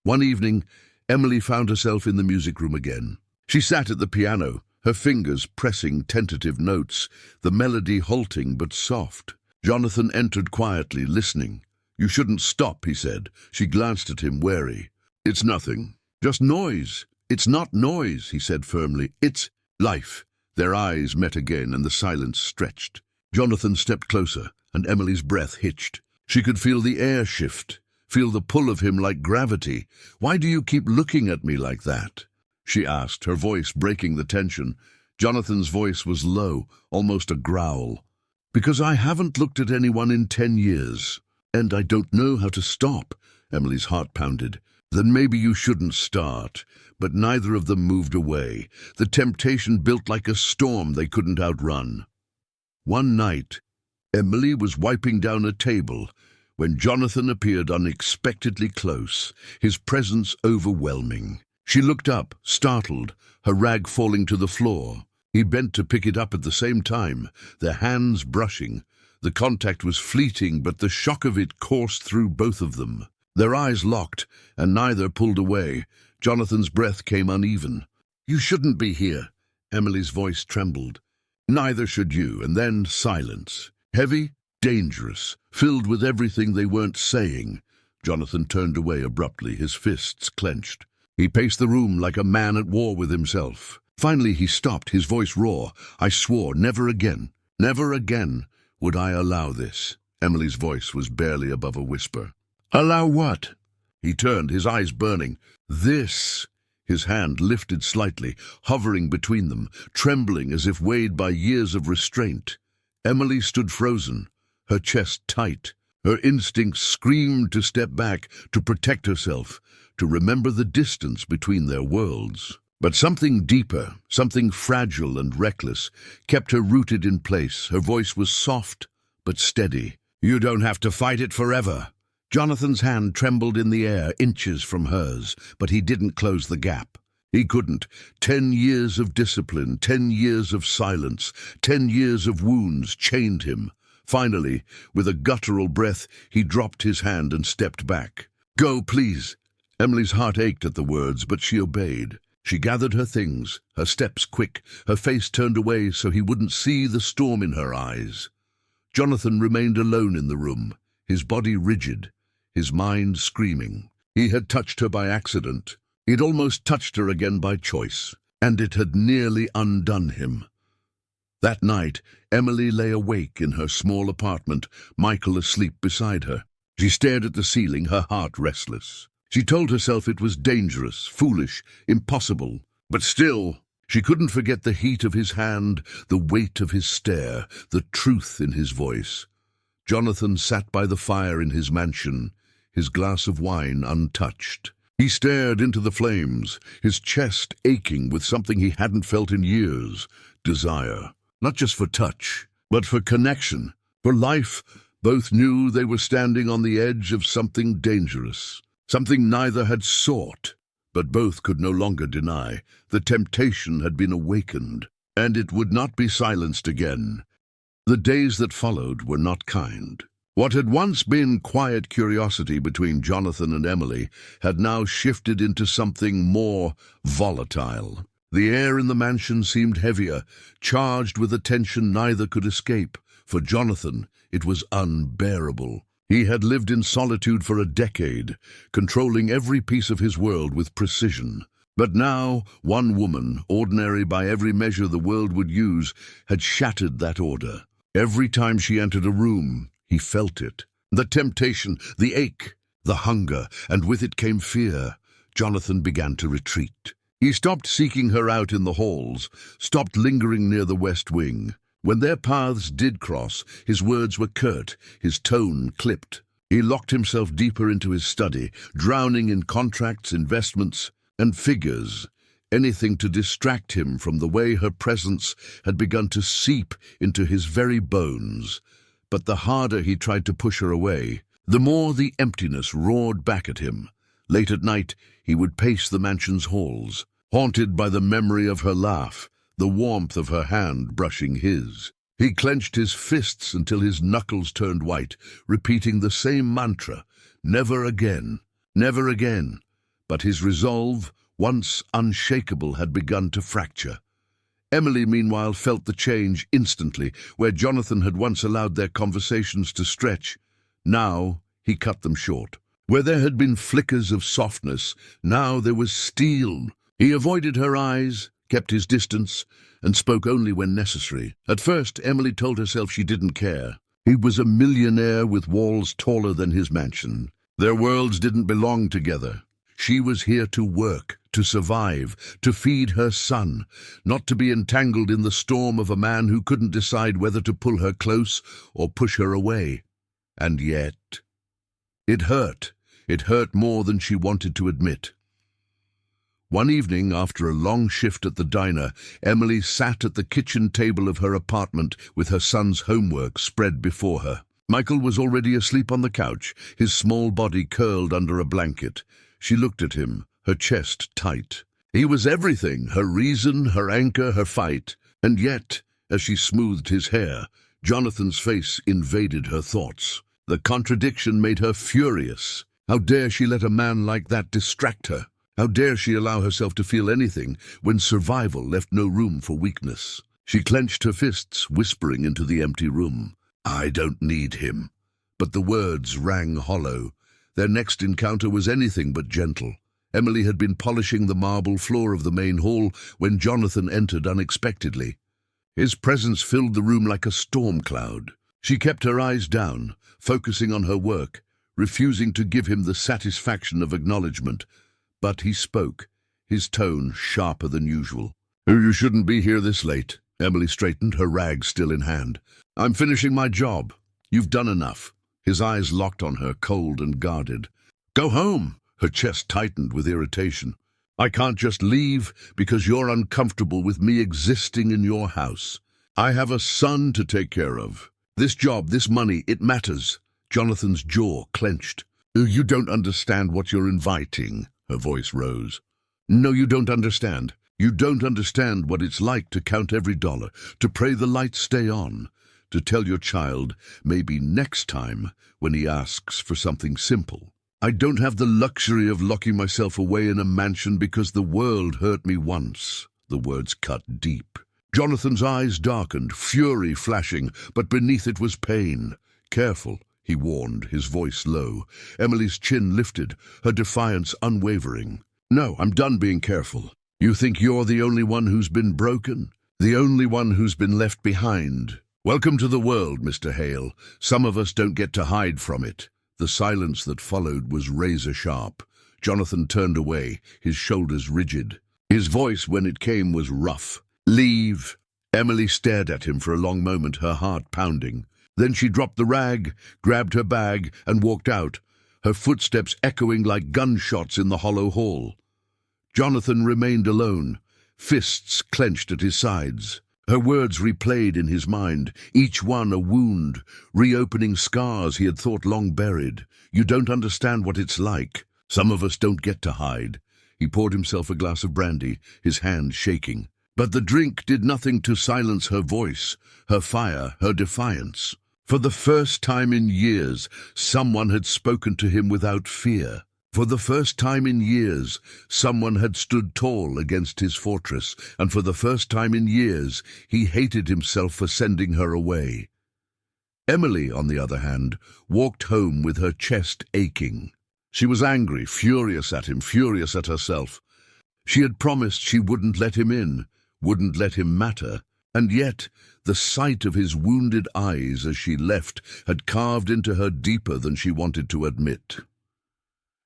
One evening, Emily found herself in the music room again. She sat at the piano, her fingers pressing tentative notes, the melody halting but soft. Jonathan entered quietly, listening. "You shouldn't stop," he said. She glanced at him, wary. "It's nothing. Just noise." "It's not noise," he said firmly. "It's life." Their eyes met again, and the silence stretched. Jonathan stepped closer, and Emily's breath hitched. She could feel the air shift, feel the pull of him like gravity. "Why do you keep looking at me like that?" she asked, her voice breaking the tension. Jonathan's voice was low, almost a growl. "Because I haven't looked at anyone in 10 years, and I don't know how to stop." Emily's heart pounded. "Then maybe you shouldn't start." But neither of them moved away. The temptation built like a storm they couldn't outrun. One night, Emily was wiping down a table when Jonathan appeared unexpectedly close, his presence overwhelming. She looked up, startled, her rag falling to the floor. He bent to pick it up at the same time, their hands brushing. The contact was fleeting, but the shock of it coursed through both of them. Their eyes locked, and neither pulled away. Jonathan's breath came uneven. "You shouldn't be here." Emily's voice trembled. "Neither should you." And then silence. Heavy, dangerous, filled with everything they weren't saying. Jonathan turned away abruptly, his fists clenched. He paced the room like a man at war with himself. Finally he stopped, his voice raw. "I swore never again, never again would I allow this." Emily's voice was barely above a whisper. "Allow what?" He turned, his eyes burning. "This." His hand lifted slightly, hovering between them, trembling as if weighed by years of restraint. Emily stood frozen, her chest tight. Her instincts screamed to step back, to protect herself, to remember the distance between their worlds. But something deeper, something fragile and reckless, kept her rooted in place. Her voice was soft but steady. "You don't have to fight it forever." Jonathan's hand trembled in the air, inches from hers, but he didn't close the gap. He couldn't. 10 years of discipline, 10 years of silence, 10 years of wounds chained him. Finally, with a guttural breath, he dropped his hand and stepped back. "Go, please." Emily's heart ached at the words, but she obeyed. She gathered her things, her steps quick, her face turned away so he wouldn't see the storm in her eyes. Jonathan remained alone in the room, his body rigid, his mind screaming. He had touched her by accident. He'd almost touched her again by choice, and it had nearly undone him. That night, Emily lay awake in her small apartment, Michael asleep beside her. She stared at the ceiling, her heart restless. She told herself it was dangerous, foolish, impossible. But still, she couldn't forget the heat of his hand, the weight of his stare, the truth in his voice. Jonathan sat by the fire in his mansion, his glass of wine untouched. He stared into the flames, his chest aching with something he hadn't felt in years, desire. Not just for touch, but for connection, for life. Both knew they were standing on the edge of something dangerous, something neither had sought, but both could no longer deny. The temptation had been awakened, and it would not be silenced again. The days that followed were not kind. What had once been quiet curiosity between Jonathan and Emily had now shifted into something more volatile. The air in the mansion seemed heavier, charged with a tension neither could escape. For Jonathan, it was unbearable. He had lived in solitude for a decade, controlling every piece of his world with precision. But now, one woman, ordinary by every measure the world would use, had shattered that order. Every time she entered a room, he felt it. The temptation, the ache, the hunger, and with it came fear. Jonathan began to retreat. He stopped seeking her out in the halls, stopped lingering near the West Wing. When their paths did cross, his words were curt, his tone clipped. He locked himself deeper into his study, drowning in contracts, investments, and figures, anything to distract him from the way her presence had begun to seep into his very bones. But the harder he tried to push her away, the more the emptiness roared back at him. Late at night, he would pace the mansion's halls, haunted by the memory of her laugh, the warmth of her hand brushing his. He clenched his fists until his knuckles turned white, repeating the same mantra, never again, never again. But his resolve, once unshakable, had begun to fracture. Emily, meanwhile, felt the change instantly. Where Jonathan had once allowed their conversations to stretch, now he cut them short. Where there had been flickers of softness, now there was steel. He avoided her eyes, kept his distance, and spoke only when necessary. At first, Emily told herself she didn't care. He was a millionaire with walls taller than his mansion. Their worlds didn't belong together. She was here to work, to survive, to feed her son, not to be entangled in the storm of a man who couldn't decide whether to pull her close or push her away. And yet, it hurt. It hurt more than she wanted to admit. One evening, after a long shift at the diner, Emily sat at the kitchen table of her apartment with her son's homework spread before her. Michael was already asleep on the couch, his small body curled under a blanket. She looked at him, her chest tight. He was everything, her reason, her anchor, her fight. And yet, as she smoothed his hair, Jonathan's face invaded her thoughts. The contradiction made her furious. How dare she let a man like that distract her? How dare she allow herself to feel anything when survival left no room for weakness? She clenched her fists, whispering into the empty room, "I don't need him." But the words rang hollow. Their next encounter was anything but gentle. Emily had been polishing the marble floor of the main hall when Jonathan entered unexpectedly. His presence filled the room like a storm cloud. She kept her eyes down, focusing on her work, refusing to give him the satisfaction of acknowledgement. But he spoke, his tone sharper than usual. "You shouldn't be here this late." Emily straightened, her rag still in hand. "I'm finishing my job. You've done enough." His eyes locked on her, cold and guarded. "Go home." Her chest tightened with irritation. "I can't just leave because you're uncomfortable with me existing in your house. I have a son to take care of. This job, this money, it matters." Jonathan's jaw clenched. "You don't understand what you're inviting." Her voice rose. "No, you don't understand. You don't understand what it's like to count every dollar, to pray the lights stay on, to tell your child, maybe next time, when he asks for something simple. I don't have the luxury of locking myself away in a mansion because the world hurt me once." The words cut deep. Jonathan's eyes darkened, fury flashing, but beneath it was pain. "Careful," he warned, his voice low. Emily's chin lifted, her defiance unwavering. "No, I'm done being careful. You think you're the only one who's been broken? The only one who's been left behind? Welcome to the world, Mr. Hale. Some of us don't get to hide from it." The silence that followed was razor-sharp. Jonathan turned away, his shoulders rigid. His voice, when it came, was rough. "Leave." Emily stared at him for a long moment, her heart pounding. Then she dropped the rag, grabbed her bag, and walked out, her footsteps echoing like gunshots in the hollow hall. Jonathan remained alone, fists clenched at his sides. Her words replayed in his mind, each one a wound, reopening scars he had thought long buried. "You don't understand what it's like. Some of us don't get to hide." He poured himself a glass of brandy, his hand shaking. But the drink did nothing to silence her voice, her fire, her defiance. For the first time in years, someone had spoken to him without fear. For the first time in years, someone had stood tall against his fortress, and for the first time in years, he hated himself for sending her away. Emily, on the other hand, walked home with her chest aching. She was angry, furious at him, furious at herself. She had promised she wouldn't let him in, wouldn't let him matter, and yet the sight of his wounded eyes as she left had carved into her deeper than she wanted to admit.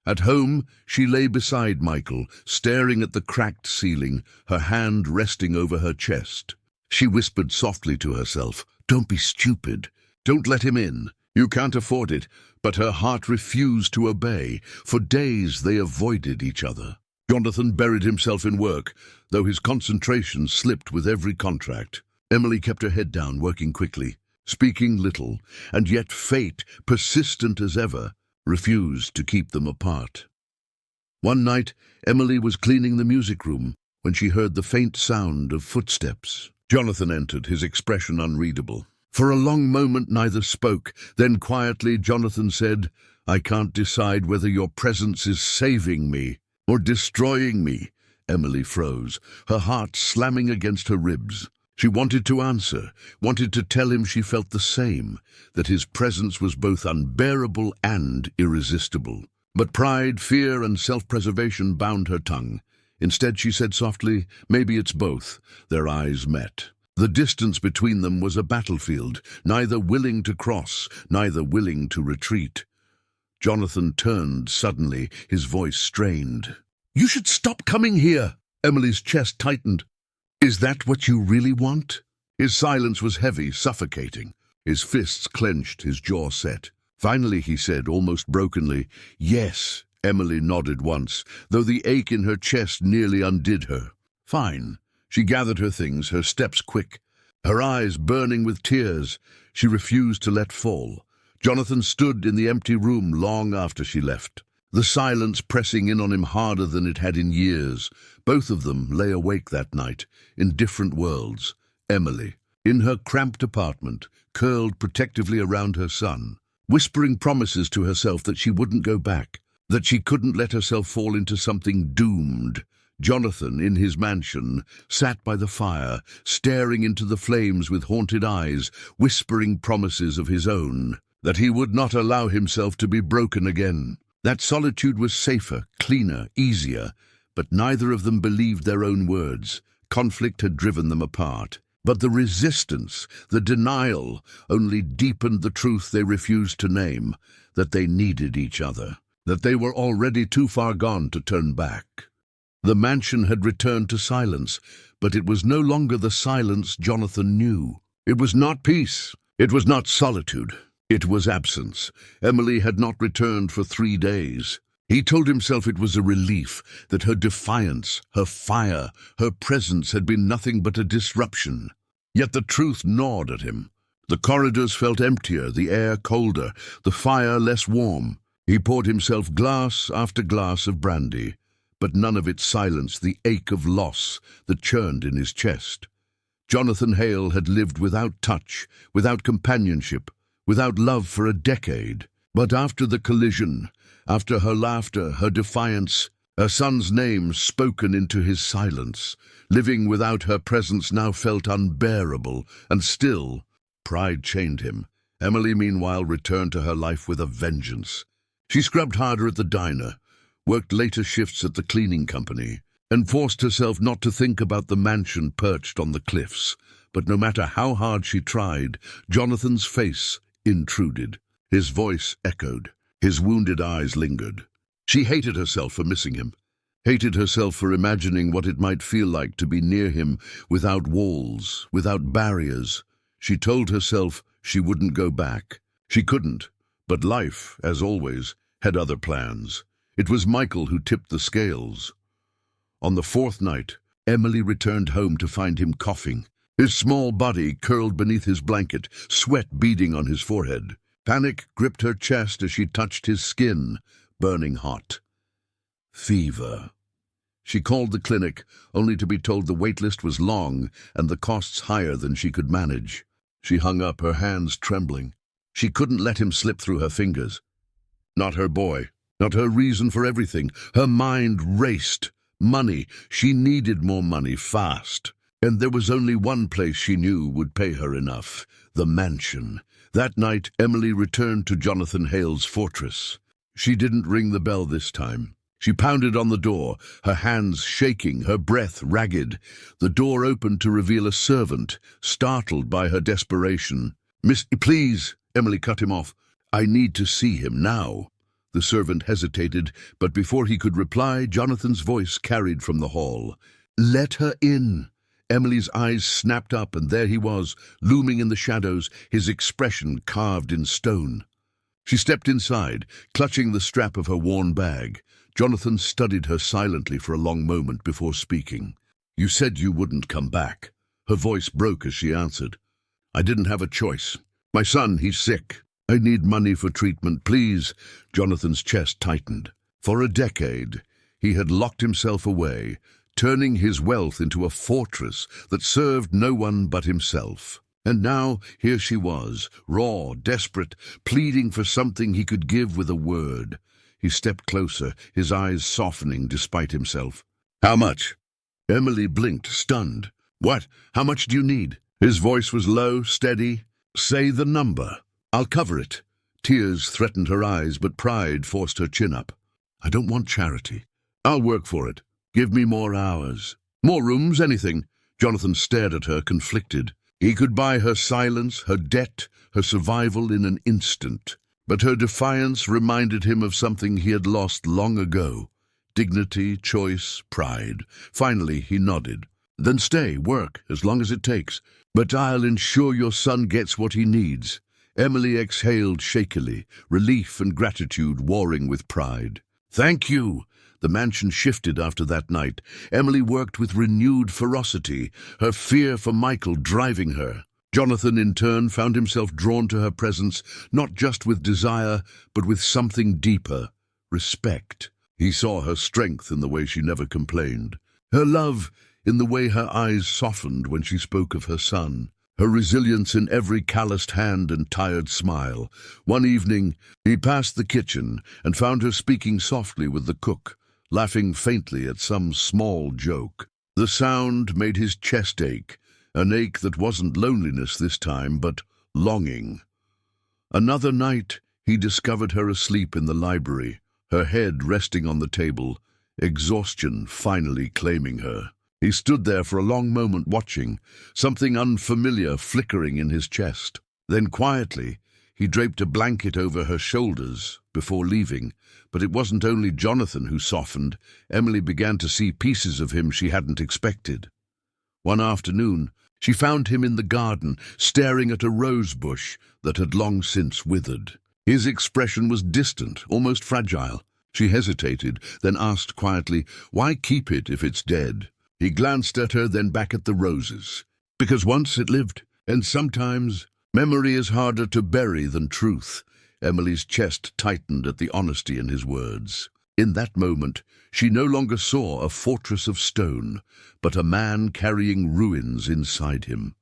At home, she lay beside Michael, staring at the cracked ceiling, her hand resting over her chest. She whispered softly to herself, "Don't be stupid. Don't let him in. You can't afford it." But her heart refused to obey. For days they avoided each other. Jonathan buried himself in work, though his concentration slipped with every contract. Emily kept her head down, working quickly, speaking little, and yet fate, persistent as ever, refused to keep them apart. One night, Emily was cleaning the music room when she heard the faint sound of footsteps. Jonathan entered, his expression unreadable. For a long moment neither spoke. Then quietly Jonathan said, "I can't decide whether your presence is saving me or destroying me." Emily froze, her heart slamming against her ribs. She wanted to answer, wanted to tell him she felt the same, that his presence was both unbearable and irresistible. But pride, fear, and self-preservation bound her tongue. Instead she said softly, "Maybe it's both." Their eyes met. The distance between them was a battlefield, neither willing to cross, neither willing to retreat. Jonathan turned suddenly, his voice strained. "You should stop coming here!" Emily's chest tightened. "Is that what you really want?" His silence was heavy, suffocating. His fists clenched, his jaw set. Finally he said, almost brokenly, "Yes." Emily nodded once, though the ache in her chest nearly undid her. "Fine." She gathered her things, her steps quick, her eyes burning with tears. She refused to let fall. Jonathan stood in the empty room long after she left, the silence pressing in on him harder than it had in years. Both of them lay awake that night, in different worlds. Emily, in her cramped apartment, curled protectively around her son, whispering promises to herself that she wouldn't go back, that she couldn't let herself fall into something doomed. Jonathan, in his mansion, sat by the fire, staring into the flames with haunted eyes, whispering promises of his own, that he would not allow himself to be broken again. That solitude was safer, cleaner, easier, but neither of them believed their own words. Conflict had driven them apart. But the resistance, the denial, only deepened the truth they refused to name, that they needed each other, that they were already too far gone to turn back. The mansion had returned to silence, but it was no longer the silence Jonathan knew. It was not peace. It was not solitude. It was absence. Emily had not returned for 3 days. He told himself it was a relief, that her defiance, her fire, her presence had been nothing but a disruption. Yet the truth gnawed at him. The corridors felt emptier, the air colder, the fire less warm. He poured himself glass after glass of brandy, but none of it silenced the ache of loss that churned in his chest. Jonathan Hale had lived without touch, without companionship, without love for a decade. But after the collision, after her laughter, her defiance, her son's name spoken into his silence, living without her presence now felt unbearable, and still, pride chained him. Emily, meanwhile, returned to her life with a vengeance. She scrubbed harder at the diner, worked later shifts at the cleaning company, and forced herself not to think about the mansion perched on the cliffs. But no matter how hard she tried, Jonathan's face intruded. His voice echoed. His wounded eyes lingered. She hated herself for missing him, hated herself for imagining what it might feel like to be near him without walls, without barriers. She told herself she wouldn't go back. She couldn't, but life, as always, had other plans. It was Michael who tipped the scales. On the 4th night, Emily returned home to find him coughing, his small body curled beneath his blanket, sweat beading on his forehead. Panic gripped her chest as she touched his skin, burning hot. Fever. She called the clinic, only to be told the waitlist was long and the costs higher than she could manage. She hung up, her hands trembling. She couldn't let him slip through her fingers. Not her boy, not her reason for everything. Her mind raced. Money. She needed more money, fast. And there was only one place she knew would pay her enough. The mansion. That night, Emily returned to Jonathan Hale's fortress. She didn't ring the bell this time. She pounded on the door, her hands shaking, her breath ragged. The door opened to reveal a servant, startled by her desperation. "Miss, please," Emily cut him off. "I need to see him now." The servant hesitated, but before he could reply, Jonathan's voice carried from the hall. "Let her in." Emily's eyes snapped up, and there he was, looming in the shadows, his expression carved in stone. She stepped inside, clutching the strap of her worn bag. Jonathan studied her silently for a long moment before speaking. "You said you wouldn't come back." Her voice broke as she answered. "I didn't have a choice. My son, he's sick. I need money for treatment, please." Jonathan's chest tightened. For a decade, he had locked himself away, turning his wealth into a fortress that served no one but himself. And now, here she was, raw, desperate, pleading for something he could give with a word. He stepped closer, his eyes softening despite himself. "How much?" Emily blinked, stunned. "What? How much do you need?" His voice was low, steady. "Say the number. I'll cover it." Tears threatened her eyes, but pride forced her chin up. "I don't want charity. I'll work for it. Give me more hours. More rooms, anything." Jonathan stared at her, conflicted. He could buy her silence, her debt, her survival in an instant. But her defiance reminded him of something he had lost long ago. Dignity, choice, pride. Finally, he nodded. "Then stay, work, as long as it takes. But I'll ensure your son gets what he needs." Emily exhaled shakily, relief and gratitude warring with pride. "Thank you." The mansion shifted after that night. Emily worked with renewed ferocity, her fear for Michael driving her. Jonathan, in turn, found himself drawn to her presence, not just with desire, but with something deeper, respect. He saw her strength in the way she never complained, her love in the way her eyes softened when she spoke of her son, her resilience in every calloused hand and tired smile. One evening, he passed the kitchen and found her speaking softly with the cook, laughing faintly at some small joke. The sound made his chest ache, an ache that wasn't loneliness this time, but longing. Another night, he discovered her asleep in the library, her head resting on the table, exhaustion finally claiming her. He stood there for a long moment watching, something unfamiliar flickering in his chest. Then quietly, he draped a blanket over her shoulders before leaving. But it wasn't only Jonathan who softened. Emily began to see pieces of him she hadn't expected. One afternoon, she found him in the garden, staring at a rose bush that had long since withered. His expression was distant, almost fragile. She hesitated, then asked quietly, "Why keep it if it's dead?" He glanced at her, then back at the roses. "Because once it lived, and sometimes memory is harder to bury than truth." Emily's chest tightened at the honesty in his words. In that moment, she no longer saw a fortress of stone, but a man carrying ruins inside him.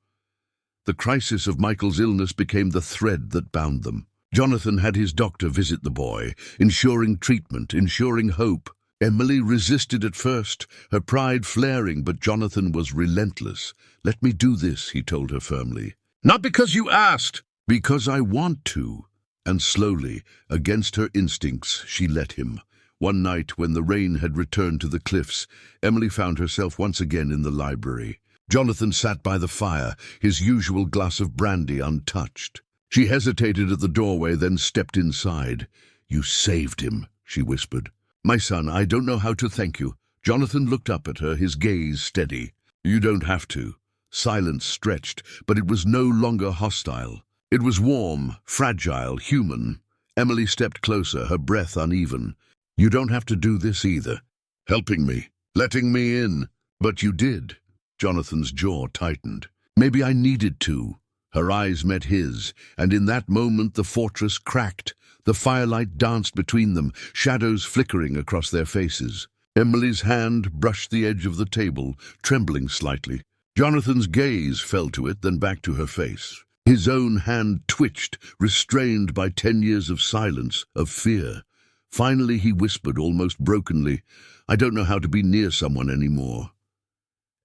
The crisis of Michael's illness became the thread that bound them. Jonathan had his doctor visit the boy, ensuring treatment, ensuring hope. Emily resisted at first, her pride flaring, but Jonathan was relentless. "Let me do this," he told her firmly. "Not because you asked." "Because I want to." And slowly, against her instincts, she let him. One night, when the rain had returned to the cliffs, Emily found herself once again in the library. Jonathan sat by the fire, his usual glass of brandy untouched. She hesitated at the doorway, then stepped inside. "You saved him," she whispered. "My son, I don't know how to thank you." Jonathan looked up at her, his gaze steady. "You don't have to." Silence stretched, but it was no longer hostile. It was warm, fragile, human. Emily stepped closer, her breath uneven. "You don't have to do this either. Helping me, letting me in." "But you did." Jonathan's jaw tightened. "Maybe I needed to." Her eyes met his, and in that moment the fortress cracked. The firelight danced between them, shadows flickering across their faces. Emily's hand brushed the edge of the table, trembling slightly. Jonathan's gaze fell to it, then back to her face. His own hand twitched, restrained by 10 years of silence, of fear. Finally he whispered, almost brokenly, "I don't know how to be near someone anymore."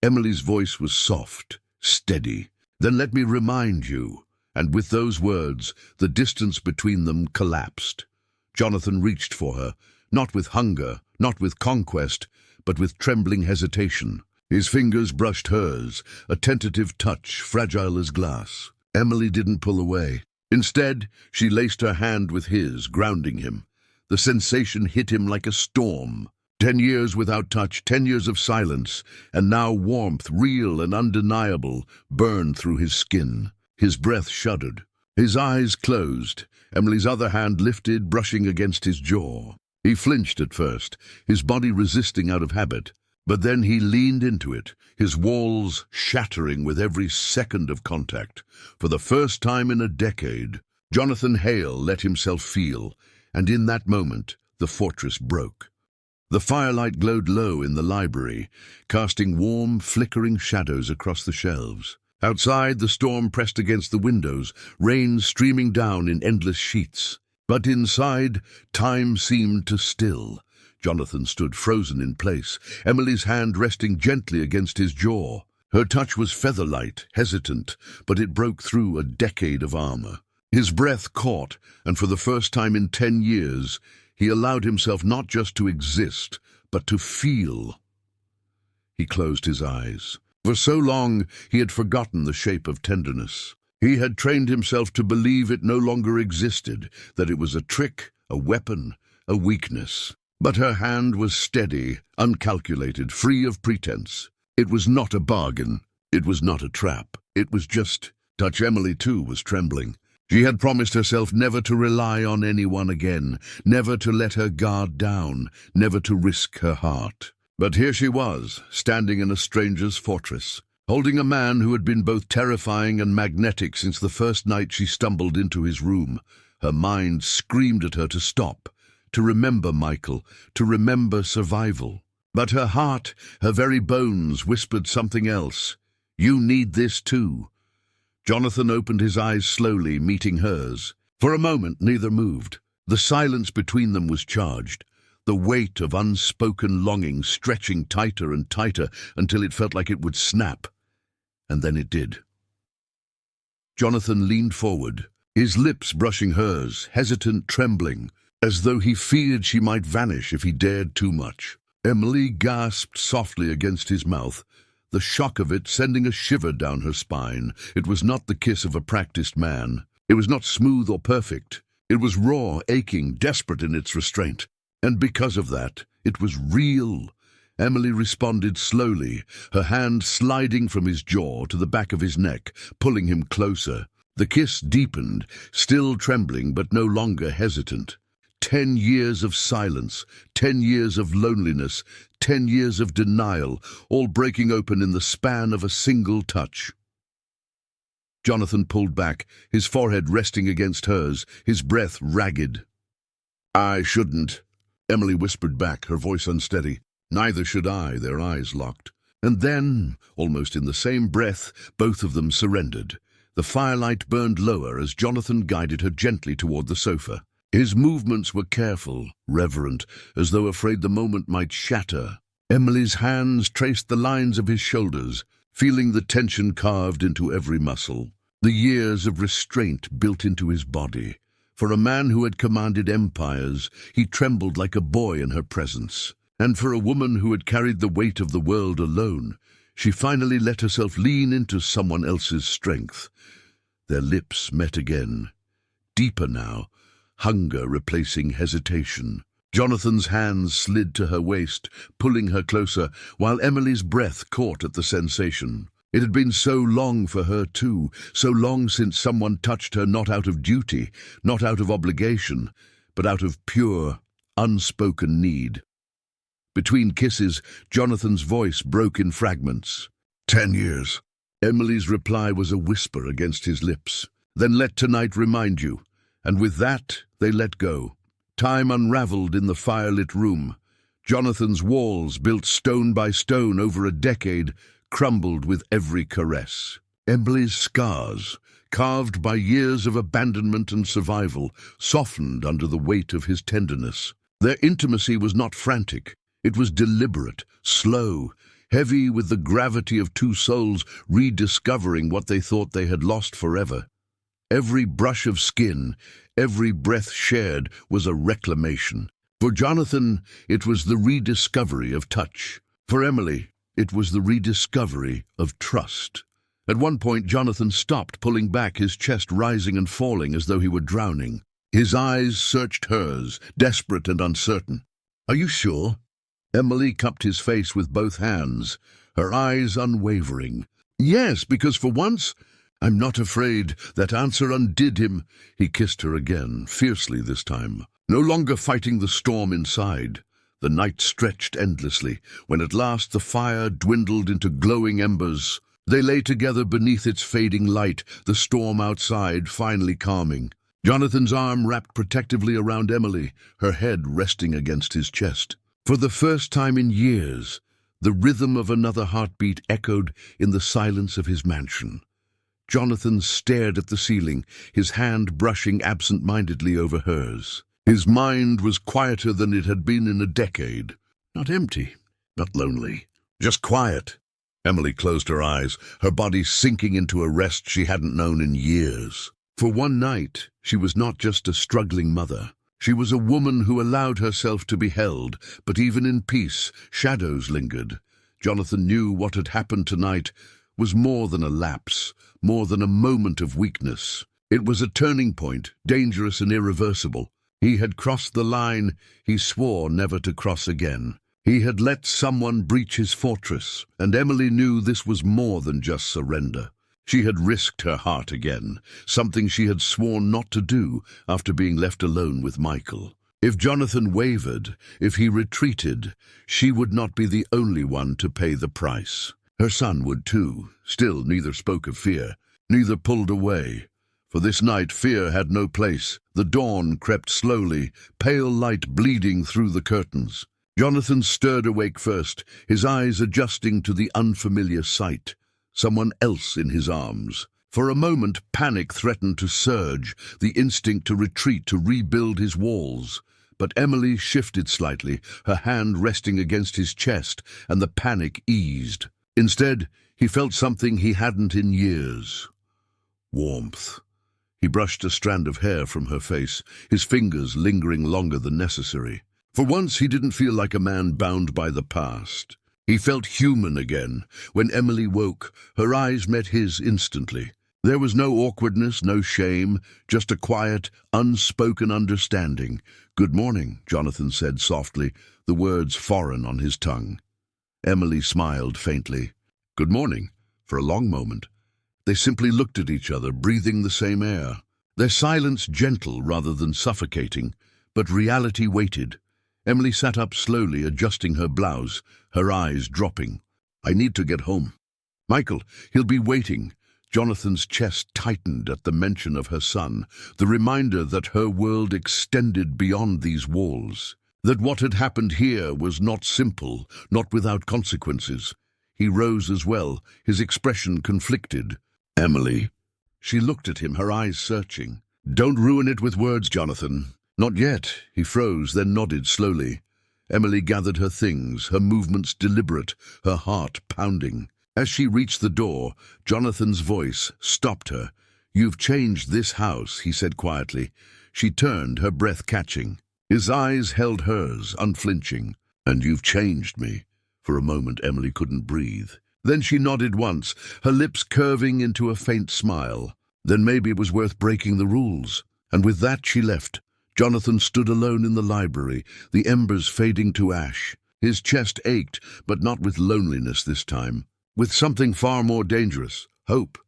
Emily's voice was soft, steady. "Then let me remind you." And with those words, the distance between them collapsed. Jonathan reached for her, not with hunger, not with conquest, but with trembling hesitation. His fingers brushed hers, a tentative touch, fragile as glass. Emily didn't pull away. Instead, she laced her hand with his, grounding him. The sensation hit him like a storm. 10 years without touch, 10 years of silence, and now warmth, real and undeniable, burned through his skin. His breath shuddered. His eyes closed. Emily's other hand lifted, brushing against his jaw. He flinched at first, his body resisting out of habit. But then he leaned into it, his walls shattering with every second of contact. For the first time in a decade, Jonathan Hale let himself feel, and in that moment, the fortress broke. The firelight glowed low in the library, casting warm, flickering shadows across the shelves. Outside, the storm pressed against the windows, rain streaming down in endless sheets. But inside, time seemed to still. Jonathan stood frozen in place, Emily's hand resting gently against his jaw. Her touch was feather-light, hesitant, but it broke through a decade of armor. His breath caught, and for the first time in 10 years, he allowed himself not just to exist, but to feel. He closed his eyes. For so long, he had forgotten the shape of tenderness. He had trained himself to believe it no longer existed, that it was a trick, a weapon, a weakness. But her hand was steady, uncalculated, free of pretense. It was not a bargain. It was not a trap. It was just... Touch. Emily, too, was trembling. She had promised herself never to rely on anyone again, never to let her guard down, never to risk her heart. But here she was, standing in a stranger's fortress, holding a man who had been both terrifying and magnetic since the first night she stumbled into his room. Her mind screamed at her to stop, to remember Michael, to remember survival. But her heart, her very bones, whispered something else. You need this too. Jonathan opened his eyes slowly, meeting hers. For a moment, neither moved. The silence between them was charged, the weight of unspoken longing stretching tighter and tighter until it felt like it would snap. And then it did. Jonathan leaned forward, his lips brushing hers, hesitant, trembling, as though he feared she might vanish if he dared too much. Emily gasped softly against his mouth, the shock of it sending a shiver down her spine. It was not the kiss of a practiced man. It was not smooth or perfect. It was raw, aching, desperate in its restraint. And because of that, it was real. Emily responded slowly, her hand sliding from his jaw to the back of his neck, pulling him closer. The kiss deepened, still trembling but no longer hesitant. 10 years of silence, 10 years of loneliness, 10 years of denial, all breaking open in the span of a single touch. Jonathan pulled back, his forehead resting against hers, his breath ragged. I shouldn't, Emily whispered back, her voice unsteady. Neither should I, their eyes locked. And then, almost in the same breath, both of them surrendered. The firelight burned lower as Jonathan guided her gently toward the sofa. His movements were careful, reverent, as though afraid the moment might shatter. Emily's hands traced the lines of his shoulders, feeling the tension carved into every muscle. The years of restraint built into his body. For a man who had commanded empires, he trembled like a boy in her presence. And for a woman who had carried the weight of the world alone, she finally let herself lean into someone else's strength. Their lips met again. Deeper now, hunger replacing hesitation. Jonathan's hands slid to her waist, pulling her closer, while Emily's breath caught at the sensation. It had been so long for her too, so long since someone touched her not out of duty, not out of obligation, but out of pure, unspoken need. Between kisses, Jonathan's voice broke in fragments. 10 years. Emily's reply was a whisper against his lips. Then let tonight remind you. And with that, they let go. Time unraveled in the firelit room. Jonathan's walls, built stone by stone over a decade, crumbled with every caress. Emily's scars, carved by years of abandonment and survival, softened under the weight of his tenderness. Their intimacy was not frantic. It was deliberate, slow, heavy with the gravity of two souls rediscovering what they thought they had lost forever. Every brush of skin, every breath shared was a reclamation. For Jonathan, it was the rediscovery of touch. For Emily, it was the rediscovery of trust. At one point, Jonathan stopped, pulling back, his chest rising and falling as though he were drowning. His eyes searched hers, desperate and uncertain. "Are you sure?" Emily cupped his face with both hands, her eyes unwavering. "Yes, because for once, I'm not afraid." That answer undid him. He kissed her again, fiercely this time, no longer fighting the storm inside. The night stretched endlessly, when at last the fire dwindled into glowing embers. They lay together beneath its fading light, the storm outside finally calming. Jonathan's arm wrapped protectively around Emily, her head resting against his chest. For the first time in years, the rhythm of another heartbeat echoed in the silence of his mansion. Jonathan stared at the ceiling, his hand brushing absent-mindedly over hers. His mind was quieter than it had been in a decade. Not empty, not lonely, just quiet. Emily closed her eyes, her body sinking into a rest she hadn't known in years. For one night, she was not just a struggling mother. She was a woman who allowed herself to be held, but even in peace, shadows lingered. Jonathan knew what had happened tonight was more than a lapse, more than a moment of weakness. It was a turning point, dangerous and irreversible. He had crossed the line he swore never to cross again. He had let someone breach his fortress, and Emily knew this was more than just surrender. She had risked her heart again, something she had sworn not to do after being left alone with Michael. If Jonathan wavered, if he retreated, she would not be the only one to pay the price. Her son would too. Still, neither spoke of fear, neither pulled away. For this night, fear had no place. The dawn crept slowly, pale light bleeding through the curtains. Jonathan stirred awake first, his eyes adjusting to the unfamiliar sight. Someone else in his arms. For a moment, panic threatened to surge, the instinct to retreat, to rebuild his walls. But Emily shifted slightly, her hand resting against his chest, and the panic eased. Instead, he felt something he hadn't in years. Warmth. He brushed a strand of hair from her face, his fingers lingering longer than necessary. For once, he didn't feel like a man bound by the past. He felt human again. When Emily woke, her eyes met his instantly. There was no awkwardness, no shame, just a quiet, unspoken understanding. "Good morning," Jonathan said softly, the words foreign on his tongue. Emily smiled faintly. "Good morning," for a long moment. They simply looked at each other, breathing the same air. Their silence gentle rather than suffocating, but reality waited. Emily sat up slowly, adjusting her blouse, her eyes dropping. "I need to get home." "Michael, he'll be waiting." Jonathan's chest tightened at the mention of her son, the reminder that her world extended beyond these walls, that what had happened here was not simple, not without consequences. He rose as well, his expression conflicted. "Emily." She looked at him, her eyes searching. "Don't ruin it with words, Jonathan." "Not yet." He froze, then nodded slowly. Emily gathered her things, her movements deliberate, her heart pounding. As she reached the door, Jonathan's voice stopped her. "You've changed this house," he said quietly. She turned, her breath catching. His eyes held hers, unflinching. "And you've changed me." For a moment, Emily couldn't breathe. Then she nodded once, her lips curving into a faint smile. Then maybe it was worth breaking the rules. And with that, she left. Jonathan stood alone in the library, the embers fading to ash. His chest ached, but not with loneliness this time. With something far more dangerous, hope.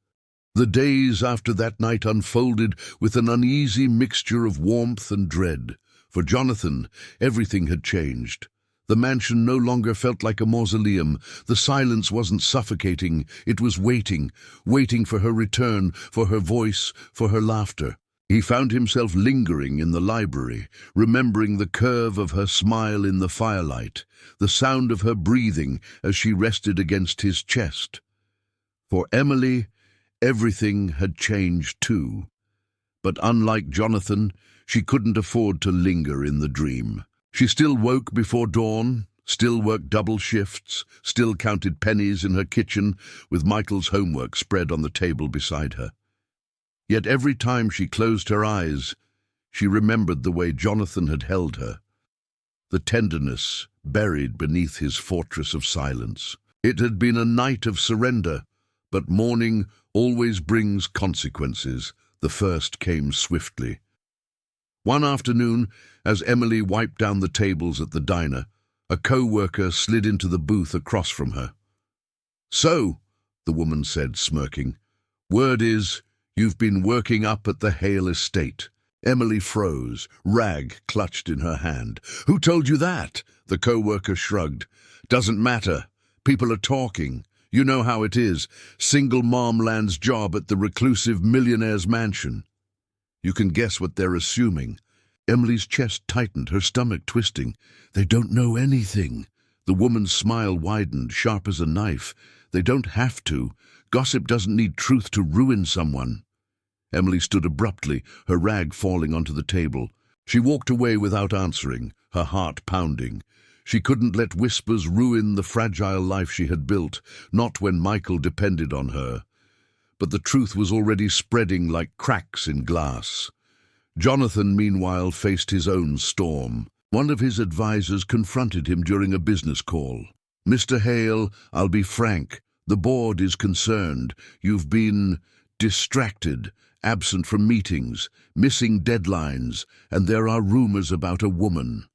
The days after that night unfolded with an uneasy mixture of warmth and dread. For Jonathan, everything had changed. The mansion no longer felt like a mausoleum. The silence wasn't suffocating, it was waiting, waiting for her return, for her voice, for her laughter. He found himself lingering in the library, remembering the curve of her smile in the firelight, the sound of her breathing as she rested against his chest. For Emily, everything had changed too. But unlike Jonathan, she couldn't afford to linger in the dream. She still woke before dawn, still worked double shifts, still counted pennies in her kitchen with Michael's homework spread on the table beside her. Yet every time she closed her eyes, she remembered the way Jonathan had held her, the tenderness buried beneath his fortress of silence. It had been a night of surrender, but morning always brings consequences. The first came swiftly. One afternoon, as Emily wiped down the tables at the diner, a co-worker slid into the booth across from her. "So," the woman said, smirking, "word is, you've been working up at the Hale estate." Emily froze, rag clutched in her hand. "Who told you that?" The co-worker shrugged. "Doesn't matter. People are talking. You know how it is. Single mom lands job at the reclusive Millionaire's mansion. You can guess what they're assuming." Emily's chest tightened, her stomach twisting. "They don't know anything." The woman's smile widened, sharp as a knife. "They don't have to. Gossip doesn't need truth to ruin someone." Emily stood abruptly, her rag falling onto the table. She walked away without answering, her heart pounding. She couldn't let whispers ruin the fragile life she had built, not when Michael depended on her. But the truth was already spreading like cracks in glass. Jonathan, meanwhile, faced his own storm. One of his advisors confronted him during a business call. "Mr. Hale, I'll be frank. The board is concerned. You've been distracted, absent from meetings, missing deadlines, and there are rumors about a woman."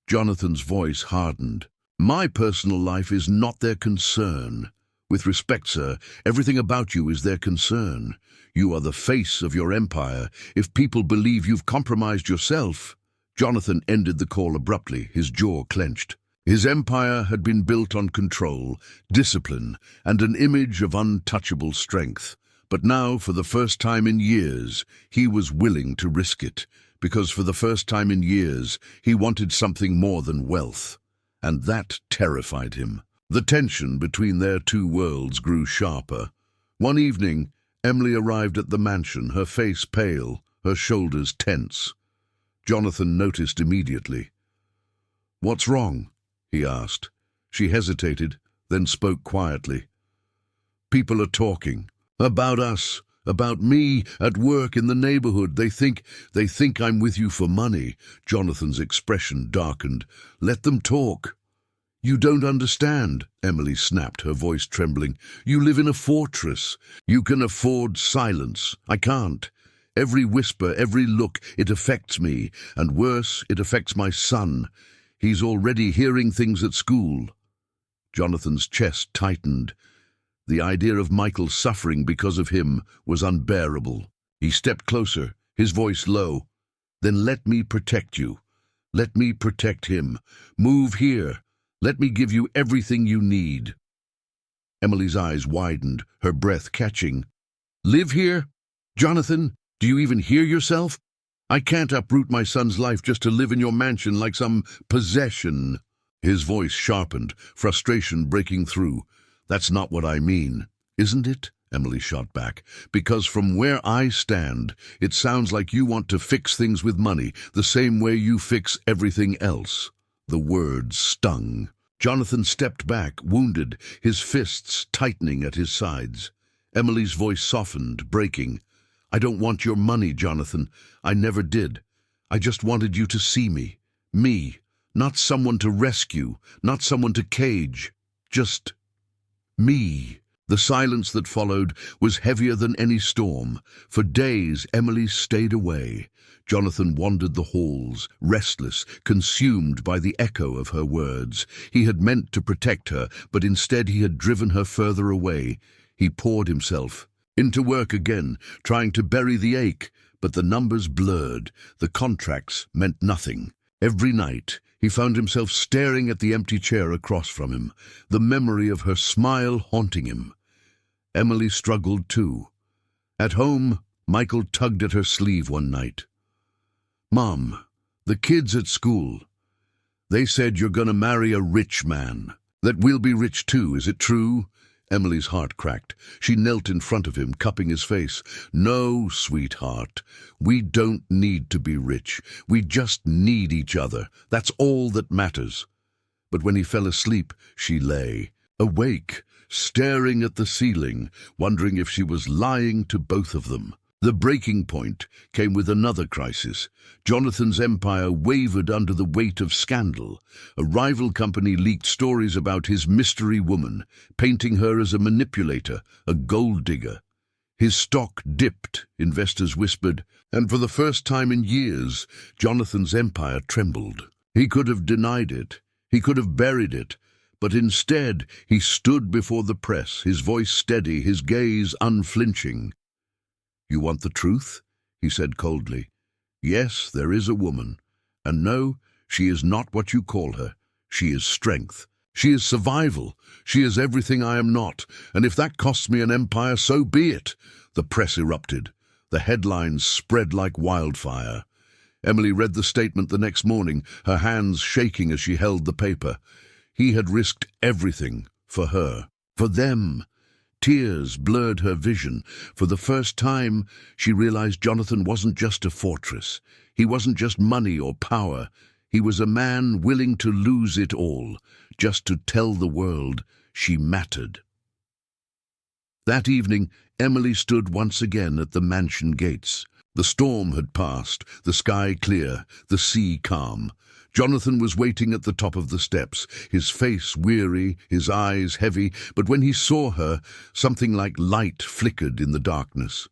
Jonathan's voice hardened. "My personal life is not their concern. With respect, sir, everything about you is their concern. You are the face of your empire. If people believe you've compromised yourself—" Jonathan ended the call abruptly, his jaw clenched. His empire had been built on control, discipline, and an image of untouchable strength. But now, for the first time in years, he was willing to risk it, because for the first time in years, he wanted something more than wealth. And that terrified him. The tension between their two worlds grew sharper. One evening, Emily arrived at the mansion, her face pale, her shoulders tense. Jonathan noticed immediately. "What's wrong?" he asked. She hesitated, then spoke quietly. "People are talking. About us, about me, at work, in the neighborhood. They think I'm with you for money." Jonathan's expression darkened. "Let them talk." "You don't understand," Emily snapped, her voice trembling. "You live in a fortress. You can afford silence. I can't. Every whisper, every look, it affects me. And worse, it affects my son. He's already hearing things at school." Jonathan's chest tightened. The idea of Michael suffering because of him was unbearable. He stepped closer, his voice low. "Then let me protect you. Let me protect him. Move here. Let me give you everything you need." Emily's eyes widened, her breath catching. "Live here? Jonathan, do you even hear yourself? I can't uproot my son's life just to live in your mansion like some possession." His voice sharpened, frustration breaking through. "That's not what I mean, isn't it?" Emily shot back. "Because from where I stand, it sounds like you want to fix things with money, the same way you fix everything else." The words stung. Jonathan stepped back, wounded, his fists tightening at his sides. Emily's voice softened, breaking. "I don't want your money, Jonathan. I never did. I just wanted you to see me. Me. Not someone to rescue, not someone to cage. Just me." The silence that followed was heavier than any storm. For days, Emily stayed away. Jonathan wandered the halls, restless, consumed by the echo of her words. He had meant to protect her, but instead he had driven her further away. He poured himself into work again, trying to bury the ache, but the numbers blurred. The contracts meant nothing. Every night, he found himself staring at the empty chair across from him, the memory of her smile haunting him. Emily struggled too. At home, Michael tugged at her sleeve one night. "Mom, the kids at school, they said you're gonna marry a rich man. That we'll be rich too, is it true?" Emily's heart cracked. She knelt in front of him, cupping his face. "No, sweetheart, we don't need to be rich. We just need each other. That's all that matters." But when he fell asleep, she lay, awake, staring at the ceiling, wondering if she was lying to both of them. The breaking point came with another crisis. Jonathan's empire wavered under the weight of scandal. A rival company leaked stories about his mystery woman, painting her as a manipulator, a gold digger. His stock dipped, investors whispered, and for the first time in years, Jonathan's empire trembled. He could have denied it. He could have buried it. But instead, he stood before the press, his voice steady, his gaze unflinching. "You want the truth?" he said coldly. "Yes, there is a woman. And no, she is not what you call her. She is strength. She is survival. She is everything I am not. And if that costs me an empire, so be it." The press erupted. The headlines spread like wildfire. Emily read the statement the next morning, her hands shaking as she held the paper. He had risked everything for her, for them. Tears blurred her vision. For the first time, she realized Jonathan wasn't just a fortress. He wasn't just money or power. He was a man willing to lose it all, just to tell the world she mattered. That evening, Emily stood once again at the mansion gates. The storm had passed, the sky clear, the sea calm. Jonathan was waiting at the top of the steps, his face weary, his eyes heavy, but when he saw her, something like light flickered in the darkness.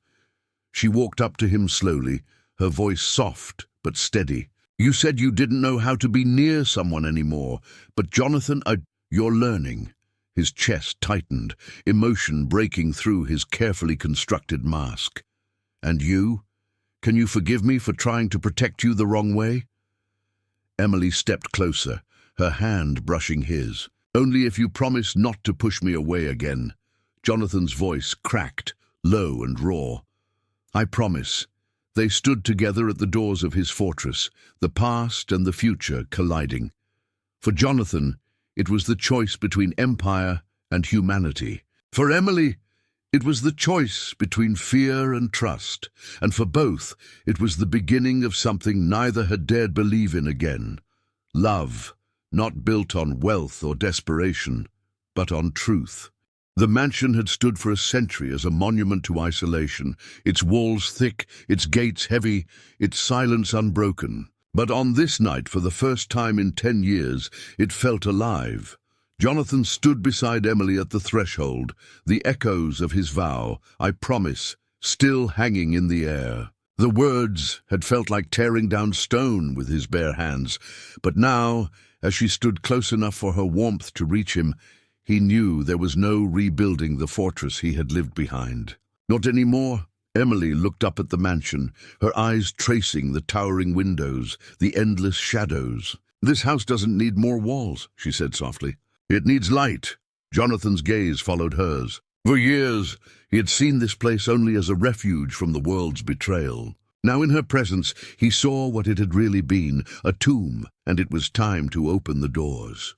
She walked up to him slowly, her voice soft but steady. "You said you didn't know how to be near someone anymore, but Jonathan, you're learning." His chest tightened, emotion breaking through his carefully constructed mask. "And you? Can you forgive me for trying to protect you the wrong way?" Emily stepped closer, her hand brushing his. "Only if you promise not to push me away again." Jonathan's voice cracked, low and raw. "I promise." They stood together at the doors of his fortress, the past and the future colliding. For Jonathan, it was the choice between empire and humanity. For Emily, it was the choice between fear and trust, and for both, it was the beginning of something neither had dared believe in again. Love, not built on wealth or desperation, but on truth. The mansion had stood for a century as a monument to isolation, its walls thick, its gates heavy, its silence unbroken. But on this night, for the first time in 10 years, it felt alive. Jonathan stood beside Emily at the threshold, the echoes of his vow, "I promise," still hanging in the air. The words had felt like tearing down stone with his bare hands, but now, as she stood close enough for her warmth to reach him, he knew there was no rebuilding the fortress he had lived behind. Not anymore. Emily looked up at the mansion, her eyes tracing the towering windows, the endless shadows. "This house doesn't need more walls," she said softly. "It needs light." Jonathan's gaze followed hers. For years, he had seen this place only as a refuge from the world's betrayal. Now in her presence, he saw what it had really been, a tomb, and it was time to open the doors.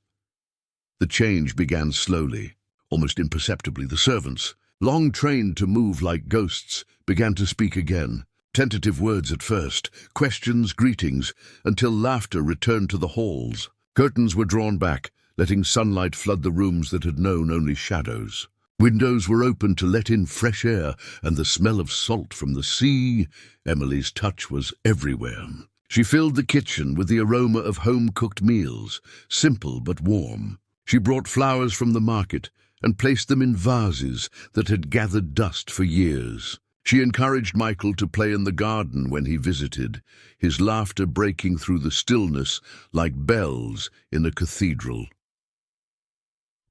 The change began slowly, almost imperceptibly. The servants, long trained to move like ghosts, began to speak again. Tentative words at first, questions, greetings, until laughter returned to the halls. Curtains were drawn back, letting sunlight flood the rooms that had known only shadows. Windows were opened to let in fresh air and the smell of salt from the sea. Emily's touch was everywhere. She filled the kitchen with the aroma of home-cooked meals, simple but warm. She brought flowers from the market and placed them in vases that had gathered dust for years. She encouraged Michael to play in the garden when he visited, his laughter breaking through the stillness like bells in a cathedral.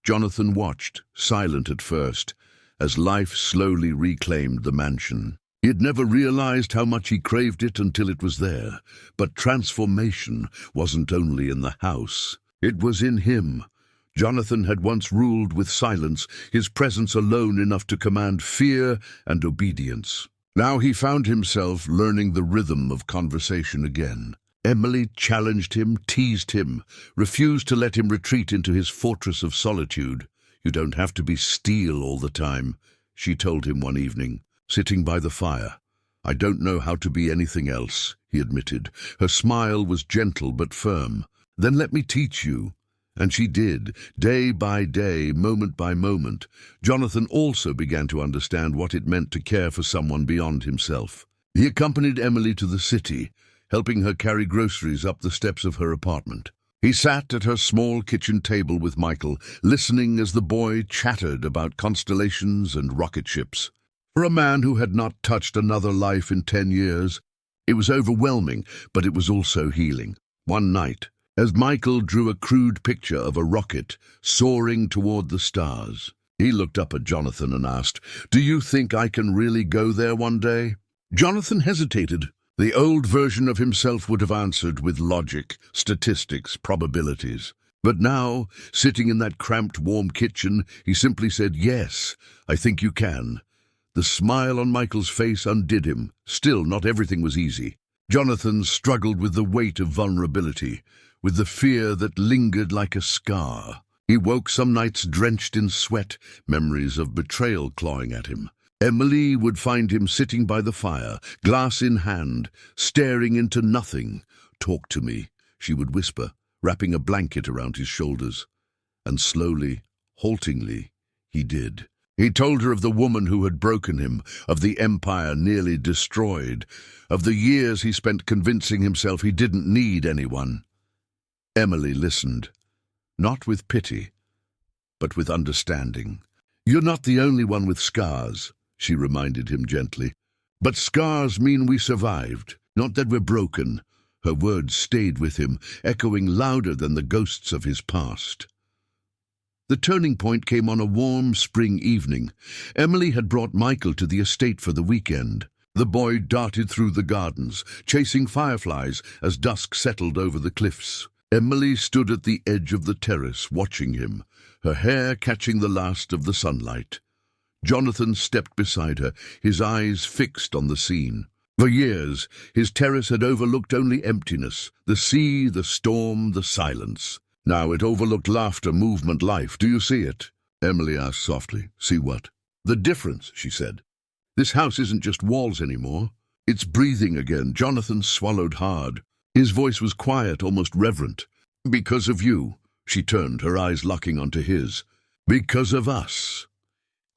Jonathan watched, silent at first, as life slowly reclaimed the mansion. He had never realized how much he craved it until it was there. But transformation wasn't only in the house. It was in him. Jonathan had once ruled with silence, his presence alone enough to command fear and obedience. Now he found himself learning the rhythm of conversation again. Emily challenged him, teased him, refused to let him retreat into his fortress of solitude. "You don't have to be steel all the time," she told him one evening, sitting by the fire. "I don't know how to be anything else," he admitted. Her smile was gentle but firm. "Then let me teach you." And she did, day by day, moment by moment. Jonathan also began to understand what it meant to care for someone beyond himself. He accompanied Emily to the city, helping her carry groceries up the steps of her apartment. He sat at her small kitchen table with Michael, listening as the boy chattered about constellations and rocket ships. For a man who had not touched another life in 10 years, it was overwhelming, but it was also healing. One night, as Michael drew a crude picture of a rocket soaring toward the stars, he looked up at Jonathan and asked, "Do you think I can really go there one day?" Jonathan hesitated. The old version of himself would have answered with logic, statistics, probabilities. But now, sitting in that cramped, warm kitchen, he simply said, "Yes, I think you can." The smile on Michael's face undid him. Still, not everything was easy. Jonathan struggled with the weight of vulnerability, with the fear that lingered like a scar. He woke some nights drenched in sweat, memories of betrayal clawing at him. Emily would find him sitting by the fire, glass in hand, staring into nothing. "Talk to me," she would whisper, wrapping a blanket around his shoulders. And slowly, haltingly, he did. He told her of the woman who had broken him, of the empire nearly destroyed, of the years he spent convincing himself he didn't need anyone. Emily listened, not with pity, but with understanding. "You're not the only one with scars," she reminded him gently. "But scars mean we survived, not that we're broken." Her words stayed with him, echoing louder than the ghosts of his past. The turning point came on a warm spring evening. Emily had brought Michael to the estate for the weekend. The boy darted through the gardens, chasing fireflies as dusk settled over the cliffs. Emily stood at the edge of the terrace, watching him, her hair catching the last of the sunlight. Jonathan stepped beside her, his eyes fixed on the scene. For years, his terrace had overlooked only emptiness, the sea, the storm, the silence. Now it overlooked laughter, movement, life. "Do you see it?" Emily asked softly. "See what?" "The difference," she said. "This house isn't just walls anymore. It's breathing again." Jonathan swallowed hard. His voice was quiet, almost reverent. "Because of you," she turned, her eyes locking onto his. "Because of us."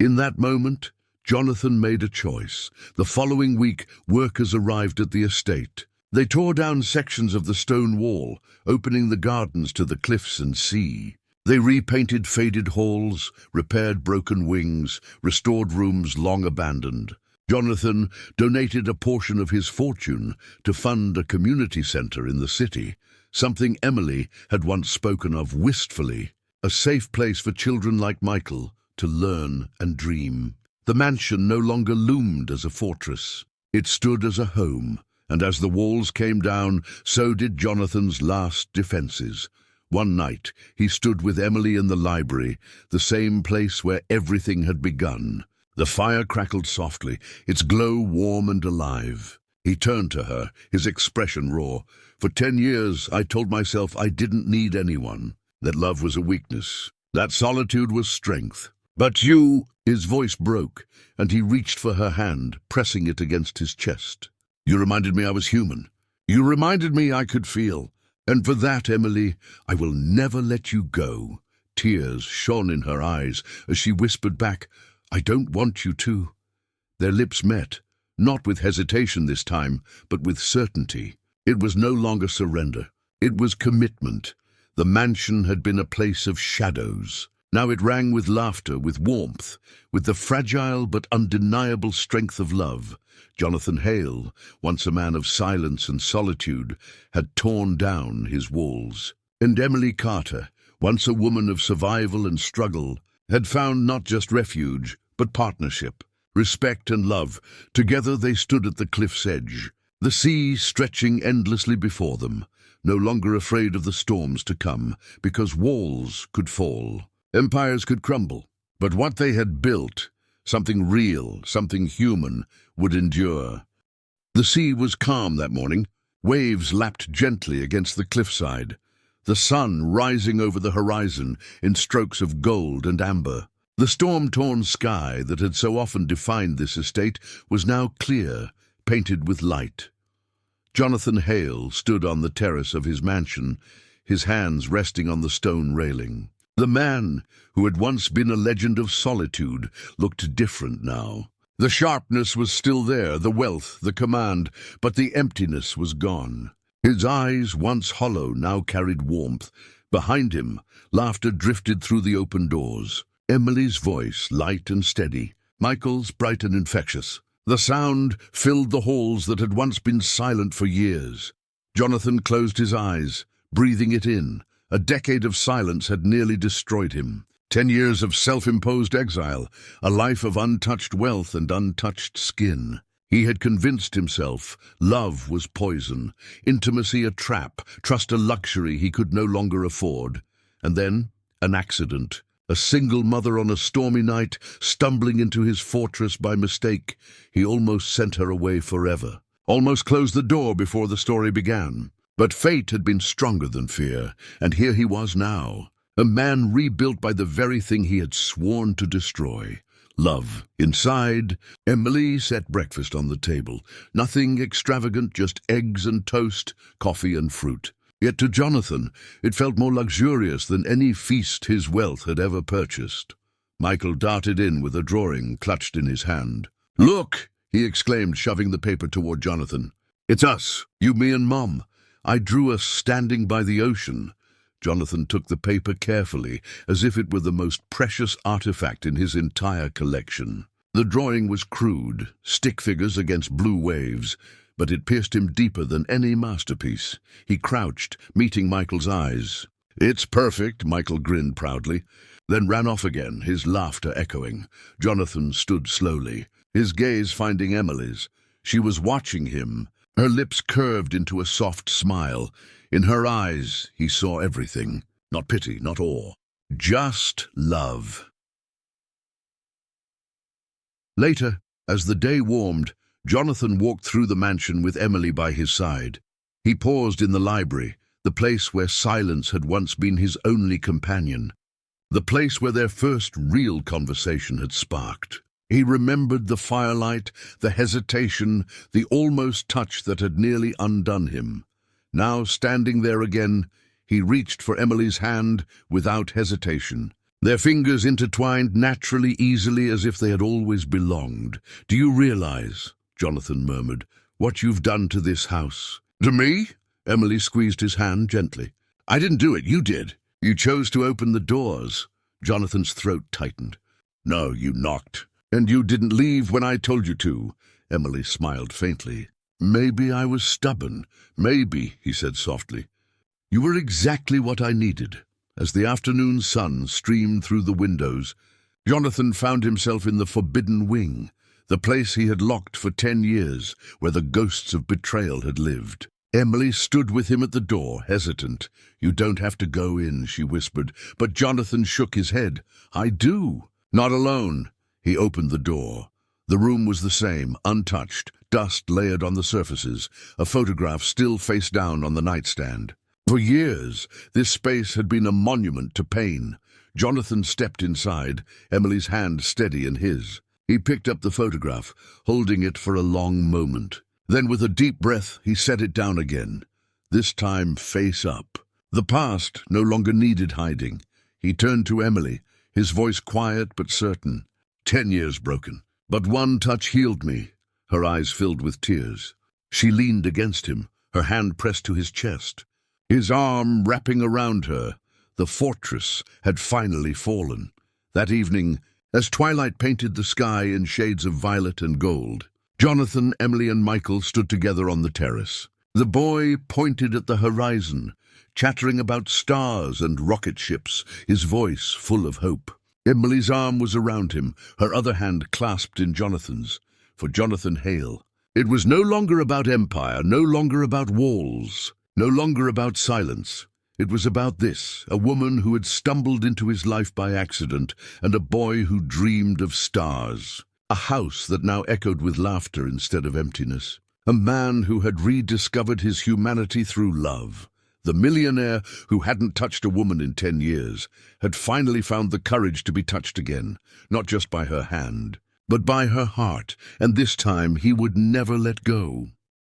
In that moment, Jonathan made a choice. The following week, workers arrived at the estate. They tore down sections of the stone wall, opening the gardens to the cliffs and sea. They repainted faded halls, repaired broken wings, restored rooms long abandoned. Jonathan donated a portion of his fortune to fund a community center in the city, something Emily had once spoken of wistfully, a safe place for children like Michael to learn and dream. The mansion no longer loomed as a fortress. It stood as a home. And as the walls came down, so did Jonathan's last defenses. One night, he stood with Emily in the library, the same place where everything had begun. The fire crackled softly, its glow warm and alive. He turned to her, his expression raw. "For 10 years, I told myself I didn't need anyone, that love was a weakness, that solitude was strength. But you—" His voice broke, and he reached for her hand, pressing it against his chest. "You reminded me I was human. You reminded me I could feel. And for that, Emily, I will never let you go." Tears shone in her eyes as she whispered back, "I don't want you to." Their lips met, not with hesitation this time, but with certainty. It was no longer surrender. It was commitment. The mansion had been a place of shadows. Now it rang with laughter, with warmth, with the fragile but undeniable strength of love. Jonathan Hale, once a man of silence and solitude, had torn down his walls. And Emily Carter, once a woman of survival and struggle, had found not just refuge, but partnership, respect and love. Together they stood at the cliff's edge, the sea stretching endlessly before them, no longer afraid of the storms to come, because walls could fall, empires could crumble. But what they had built, something real, something human, would endure. The sea was calm that morning. Waves lapped gently against the cliffside, the sun rising over the horizon in strokes of gold and amber. The storm-torn sky that had so often defined this estate was now clear, painted with light. Jonathan Hale stood on the terrace of his mansion, his hands resting on the stone railing. The man, who had once been a legend of solitude, looked different now. The sharpness was still there, the wealth, the command, but the emptiness was gone. His eyes, once hollow, now carried warmth. Behind him, laughter drifted through the open doors. Emily's voice, light and steady. Michael's, bright and infectious. The sound filled the halls that had once been silent for years. Jonathan closed his eyes, breathing it in. A decade of silence had nearly destroyed him. 10 years of self-imposed exile, a life of untouched wealth and untouched skin. He had convinced himself love was poison, intimacy a trap, trust a luxury he could no longer afford. And then, an accident. A single mother on a stormy night, stumbling into his fortress by mistake. He almost sent her away forever. Almost closed the door before the story began. But fate had been stronger than fear, and here he was now. A man rebuilt by the very thing he had sworn to destroy. Love. Inside, Emily set breakfast on the table. Nothing extravagant, just eggs and toast, coffee and fruit. Yet to Jonathan, it felt more luxurious than any feast his wealth had ever purchased. Michael darted in with a drawing clutched in his hand. "Look!" he exclaimed, shoving the paper toward Jonathan. "It's us, you, me and Mom. I drew us standing by the ocean." Jonathan took the paper carefully, as if it were the most precious artifact in his entire collection. The drawing was crude, stick figures against blue waves, but it pierced him deeper than any masterpiece. He crouched, meeting Michael's eyes. "It's perfect," Michael grinned proudly, then ran off again, his laughter echoing. Jonathan stood slowly, his gaze finding Emily's. She was watching him, her lips curved into a soft smile. In her eyes, he saw everything. Not pity, not awe. Just love. Later, as the day warmed, Jonathan walked through the mansion with Emily by his side. He paused in the library, the place where silence had once been his only companion, the place where their first real conversation had sparked. He remembered the firelight, the hesitation, the almost touch that had nearly undone him. Now, standing there again, he reached for Emily's hand without hesitation. Their fingers intertwined naturally, easily, as if they had always belonged. "Do you realize," Jonathan murmured, "what you've done to this house?" "To me?" Emily squeezed his hand gently. "I didn't do it, you did. You chose to open the doors." Jonathan's throat tightened. "No, you knocked. And you didn't leave when I told you to." Emily smiled faintly. "Maybe I was stubborn. Maybe," he said softly. "You were exactly what I needed." As the afternoon sun streamed through the windows, Jonathan found himself in the forbidden wing, the place he had locked for 10 years, where the ghosts of betrayal had lived. Emily stood with him at the door, hesitant. "You don't have to go in," she whispered, but Jonathan shook his head. "I do." "Not alone." He opened the door. The room was the same, untouched, dust layered on the surfaces, a photograph still face down on the nightstand. For years, this space had been a monument to pain. Jonathan stepped inside, Emily's hand steady in his. He picked up the photograph, holding it for a long moment. Then with a deep breath, he set it down again, this time face up. The past no longer needed hiding. He turned to Emily, his voice quiet but certain. 10 years broken, but one touch healed me. Her eyes filled with tears. She leaned against him, her hand pressed to his chest, his arm wrapping around her. The fortress had finally fallen. That evening, as twilight painted the sky in shades of violet and gold, Jonathan, Emily, and Michael stood together on the terrace. The boy pointed at the horizon, chattering about stars and rocket ships, his voice full of hope. Emily's arm was around him, her other hand clasped in Jonathan's. For Jonathan Hale, it was no longer about empire, no longer about walls, no longer about silence. It was about this, a woman who had stumbled into his life by accident, and a boy who dreamed of stars. A house that now echoed with laughter instead of emptiness. A man who had rediscovered his humanity through love. The millionaire who hadn't touched a woman in 10 years had finally found the courage to be touched again, not just by her hand, but by her heart, and this time he would never let go.